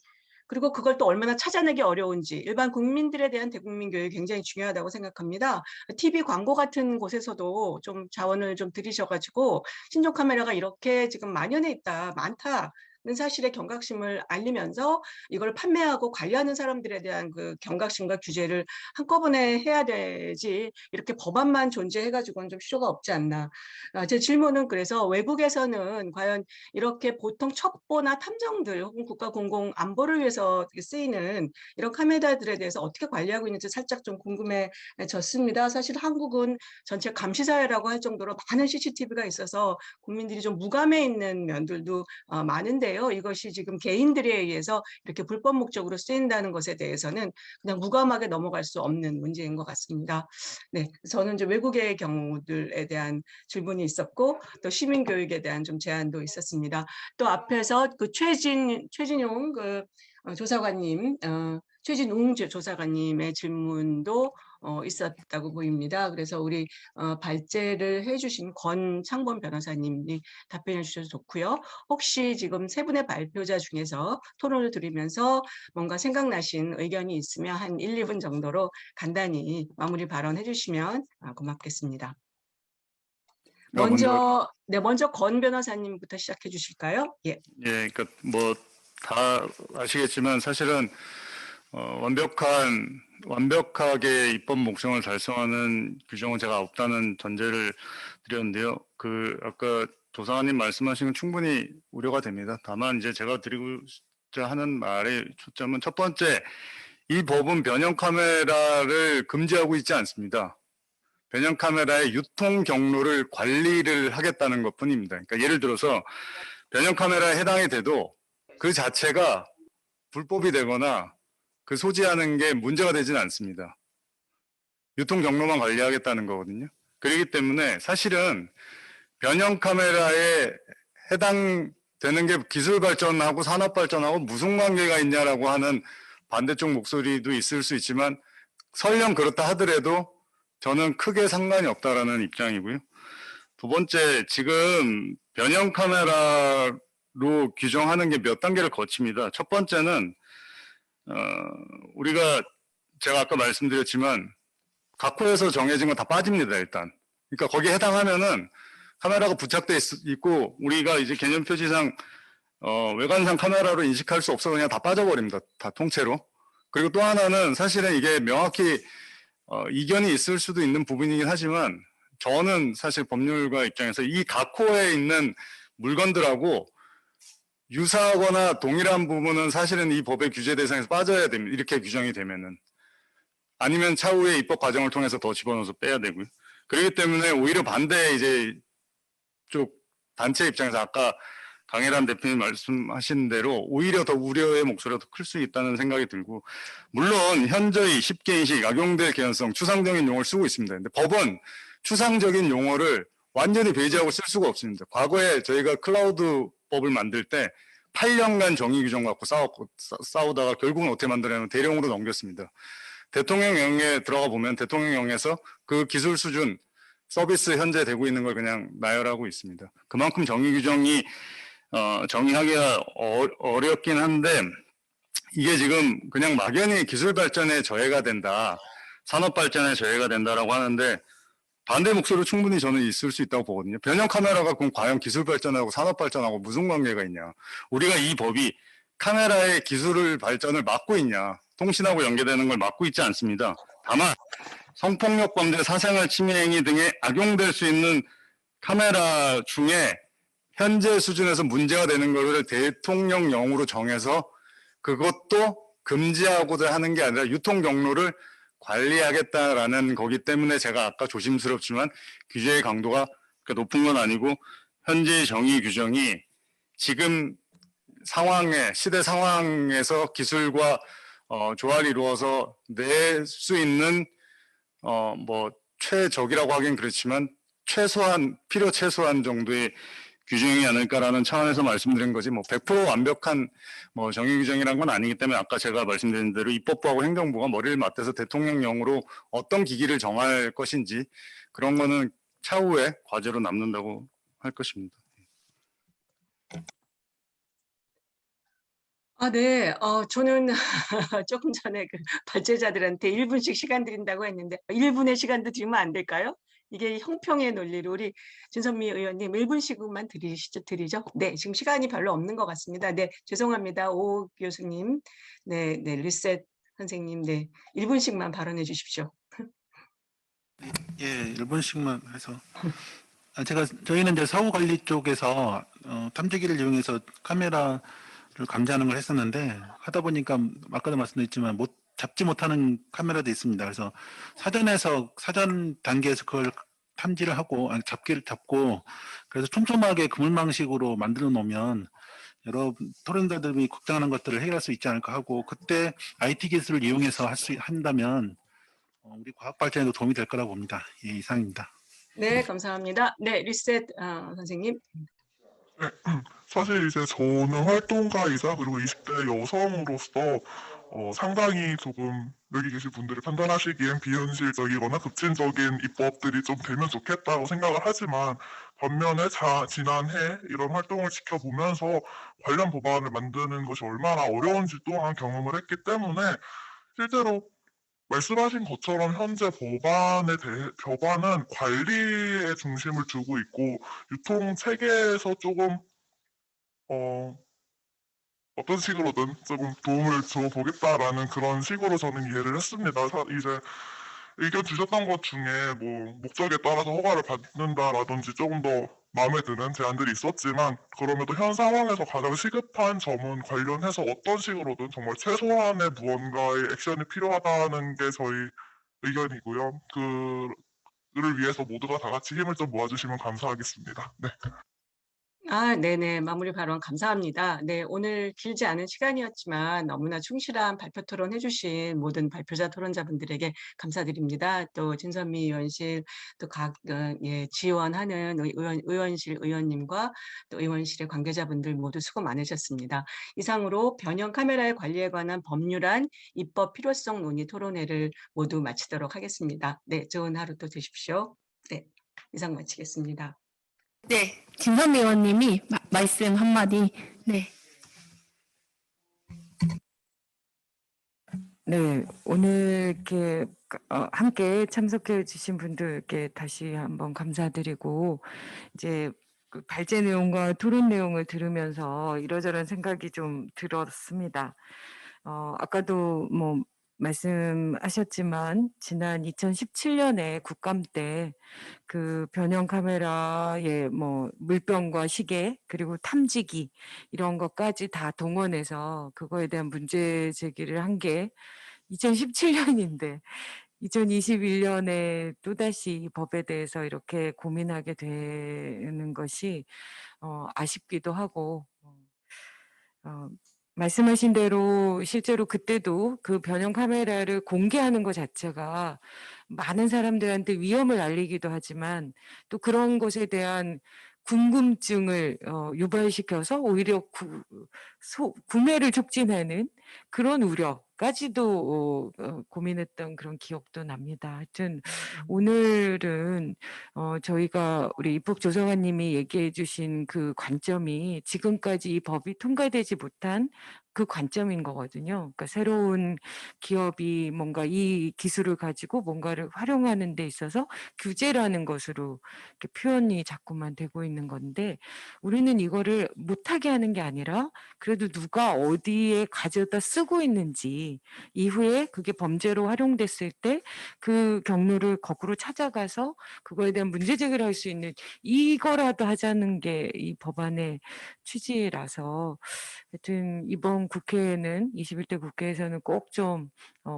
그리고 그걸 또 얼마나 찾아내기 어려운지 일반 국민들에 대한 대국민 교육이 굉장히 중요하다고 생각합니다. TV 광고 같은 곳에서도 좀 자원을 좀 들이셔가지고 신종 카메라가 이렇게 지금 만연해 있다, 많다는 사실의 경각심을 알리면서 이걸 판매하고 관리하는 사람들에 대한 그 경각심과 규제를 한꺼번에 해야 되지 이렇게 법안만 존재해가지고는 좀 필요가 없지 않나. 제 질문은 그래서 외국에서는 과연 이렇게 보통 첩보나 탐정들 혹은 국가 공공 안보를 위해서 쓰이는 이런 카메라들에 대해서 어떻게 관리하고 있는지 살짝 좀 궁금해졌습니다. 사실 한국은 전체 감시사회라고 할 정도로 많은 CCTV가 있어서 국민들이 좀 무감해 있는 면들도 많은데요. 이것이 지금 개인들에 의해서 이렇게 불법 목적으로 쓰인다는 것에 대해서는 그냥 무감하게 넘어갈 수 없는 문제인 것 같습니다. 네, 저는 이제 외국의 경우들에 대한 질문이 있었고 또 시민교육에 대한 좀 제안도 있었습니다. 또 앞에서 그 최진용 그 조사관님, 최진웅 조사관님의 질문도 있었다고 보입니다. 그래서 우리 발제를 해주신 권창범 변호사님이 답변해 주셔서 좋고요. 혹시 지금 세 분의 발표자 중에서 토론을 들으면서 뭔가 생각나신 의견이 있으면 한 1, 2분 정도로 간단히 마무리 발언해 주시면 고맙겠습니다. 먼저 권 변호사님부터 시작해 주실까요? 예. 예, 그러니까 다 아시겠지만 사실은 완벽하게 입법 목적을 달성하는 규정은 제가 없다는 전제를 드렸는데요. 아까 조사관님 말씀하신 건 충분히 우려가 됩니다. 다만 이제 제가 드리고자 하는 말의 초점은 첫 번째, 이 법은 변형 카메라를 금지하고 있지 않습니다. 변형 카메라의 유통 경로를 관리를 하겠다는 것뿐입니다. 그러니까 예를 들어서 변형 카메라에 해당이 돼도 그 자체가 불법이 되거나 그 소지하는 게 문제가 되지는 않습니다. 유통 경로만 관리하겠다는 거거든요. 그렇기 때문에 사실은 변형 카메라에 해당되는 게 기술 발전하고 산업 발전하고 무슨 관계가 있냐라고 하는 반대쪽 목소리도 있을 수 있지만 설령 그렇다 하더라도 저는 크게 상관이 없다라는 입장이고요. 두 번째, 지금 변형 카메라로 규정하는 게 몇 단계를 거칩니다. 첫 번째는 제가 아까 말씀드렸지만 각호에서 정해진 건 다 빠집니다. 일단. 그러니까 거기에 해당하면은 카메라가 부착돼 있고 우리가 이제 개념 표시상 외관상 카메라로 인식할 수 없어 그냥 다 빠져버립니다. 다 통째로. 그리고 또 하나는 사실은 이게 명확히 이견이 있을 수도 있는 부분이긴 하지만 저는 사실 법률가 입장에서 이 각호에 있는 물건들하고 유사하거나 동일한 부분은 사실은 이 법의 규제 대상에서 빠져야 됩니다. 이렇게 규정이 되면은. 아니면 차후에 입법 과정을 통해서 더 집어넣어서 빼야 되고요. 그렇기 때문에 오히려 반대 이제 쪽 단체 입장에서 아까 강혜란 대표님 말씀하신 대로 오히려 더 우려의 목소리가 더 클 수 있다는 생각이 들고, 물론 현저히 쉽게 인식, 악용될 개연성, 추상적인 용어를 쓰고 있습니다. 근데 법은 추상적인 용어를 완전히 배제하고 쓸 수가 없습니다. 과거에 저희가 클라우드 법을 만들 때 8년간 정의 규정 갖고 싸우다가 결국은 어떻게 만들냐면 대령으로 넘겼습니다. 대통령령에 들어가 보면 대통령령에서 그 기술 수준 서비스 현재 되고 있는 걸 그냥 나열하고 있습니다. 그만큼 정의 규정이 정의하기가 어렵긴 한데 이게 지금 그냥 막연히 기술 발전에 저해가 된다, 산업 발전에 저해가 된다라고 하는데 반대 목소리도 충분히 저는 있을 수 있다고 보거든요. 변형 카메라가 그럼 과연 기술 발전하고 산업 발전하고 무슨 관계가 있냐? 우리가 이 법이 카메라의 기술을 발전을 막고 있냐? 통신하고 연계되는 걸 막고 있지 않습니다. 다만 성폭력 범죄, 사생활 침해 행위 등에 악용될 수 있는 카메라 중에 현재 수준에서 문제가 되는 것을 대통령령으로 정해서 그것도 금지하고자 하는 게 아니라 유통 경로를 관리하겠다라는 거기 때문에 제가 아까 조심스럽지만 규제의 강도가 그렇게 높은 건 아니고 현재의 정의 규정이 지금 상황에 시대 상황에서 기술과 조화를 이루어서 낼 수 있는 뭐 최적이라고 하긴 그렇지만 최소한 필요 최소한 정도의 규정이 아닐까라는 차원에서 말씀드린 거지 뭐 100% 완벽한 뭐 정의 규정이란 건 아니기 때문에 아까 제가 말씀드린 대로 입법부하고 행정부가 머리를 맞대서 대통령령으로 어떤 기기를 정할 것인지 그런 거는 차후에 과제로 남는다고 할 것입니다. 네. 저는 조금 전에 그 발제자들한테 1분씩 시간 드린다고 했는데 1분의 시간도 드리면 안 될까요? 이게 형평의 논리로 우리 진선미 의원님 1분씩만 드리죠? 네, 지금 시간이 별로 없는 것 같습니다. 네, 죄송합니다. 오 교수님, 네, 리셋 선생님, 네, 1분씩만 발언해 주십시오. 예, 1분씩만 해서. 저희는 이제 사후 관리 쪽에서 탐지기를 이용해서 카메라를 감지하는 걸 했었는데 하다 보니까 아까도 말씀드렸지만 잡지 못하는 카메라도 있습니다. 그래서 사전 단계에서 그걸 탐지를 하고 잡기를 잡고 그래서 촘촘하게 그물망식으로 만들어 놓으면 여러 토론자들이 걱정하는 것들을 해결할 수 있지 않을까 하고 그때 IT 기술을 이용해서 한다면 우리 과학 발전에도 도움이 될 거라고 봅니다. 예, 이상입니다. 네, 감사합니다. 네, 리셋 선생님. 네, 사실 이제 저는 활동가이자 그리고 20대 여성으로서 상당히 조금 여기 계신 분들이 판단하시기엔 비현실적이거나 급진적인 입법들이 좀 되면 좋겠다고 생각을 하지만 반면에 지난해 이런 활동을 지켜보면서 관련 법안을 만드는 것이 얼마나 어려운지 또한 경험을 했기 때문에 실제로 말씀하신 것처럼 현재 법안은 관리에 중심을 두고 있고 유통 체계에서 조금 어떤 식으로든 조금 도움을 줘보겠다라는 그런 식으로 저는 이해를 했습니다. 이제 의견 주셨던 것 중에 뭐 목적에 따라서 허가를 받는다라든지 조금 더 마음에 드는 제안들이 있었지만 그럼에도 현 상황에서 가장 시급한 점은 관련해서 어떤 식으로든 정말 최소한의 무언가의 액션이 필요하다는 게 저희 의견이고요. 그를 위해서 모두가 다 같이 힘을 좀 모아주시면 감사하겠습니다. 네. 네네. 마무리 발언 감사합니다. 네, 오늘 길지 않은 시간이었지만 너무나 충실한 발표 토론 해주신 모든 발표자 토론자분들에게 감사드립니다. 또 진선미 의원실, 또 각 지원하는 의원실 의원님과 또 의원실의 관계자분들 모두 수고 많으셨습니다. 이상으로 변형 카메라의 관리에 관한 법률안 입법 필요성 논의 토론회를 모두 마치도록 하겠습니다. 네, 좋은 하루 또 되십시오. 네, 이상 마치겠습니다. 네, 진선미 의원님이 말씀 한마디. 네. 네, 오늘 이렇게 함께 참석해 주신 분들께 다시 한번 감사드리고 이제 그 발제 내용과 토론 내용을 들으면서 이러저런 생각이 좀 들었습니다. 아까도 뭐 말씀하셨지만 지난 2017년에 국감 때 그 변형 카메라의 뭐 물병과 시계 그리고 탐지기 이런 것까지 다 동원해서 그거에 대한 문제 제기를 한 게 2017년인데 2021년에 또다시 이 법에 대해서 이렇게 고민하게 되는 것이 아쉽기도 하고 말씀하신 대로 실제로 그때도 그 변형 카메라를 공개하는 것 자체가 많은 사람들한테 위험을 알리기도 하지만 또 그런 것에 대한 궁금증을 유발시켜서 오히려 구매를 촉진하는 그런 우려까지도 고민했던 그런 기억도 납니다. 하여튼 오늘은 저희가 우리 입국조정관님이 얘기해 주신 그 관점이 지금까지 이 법이 통과되지 못한 그 관점인 거거든요. 그러니까 새로운 기업이 뭔가 이 기술을 가지고 뭔가를 활용하는 데 있어서 규제라는 것으로 이렇게 표현이 자꾸만 되고 있는 건데 우리는 이거를 못하게 하는 게 아니라 그래도 누가 어디에 가져다 쓰고 있는지 이후에 그게 범죄로 활용됐을 때 그 경로를 거꾸로 찾아가서 그거에 대한 문제 제기를 할 수 있는 이거라도 하자는 게 이 법안의 취지라서 하여튼 이번 국회에는 21대 국회에서는 꼭 좀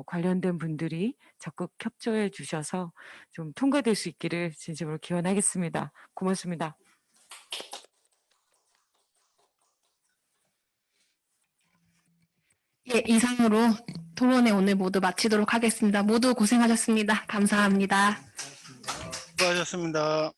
관련된 분들이 적극 협조해 주셔서 좀 통과될 수 있기를 진심으로 기원하겠습니다. 고맙습니다. 예, 이상으로 토론회 오늘 모두 마치도록 하겠습니다. 모두 고생하셨습니다. 감사합니다. 수고하셨습니다.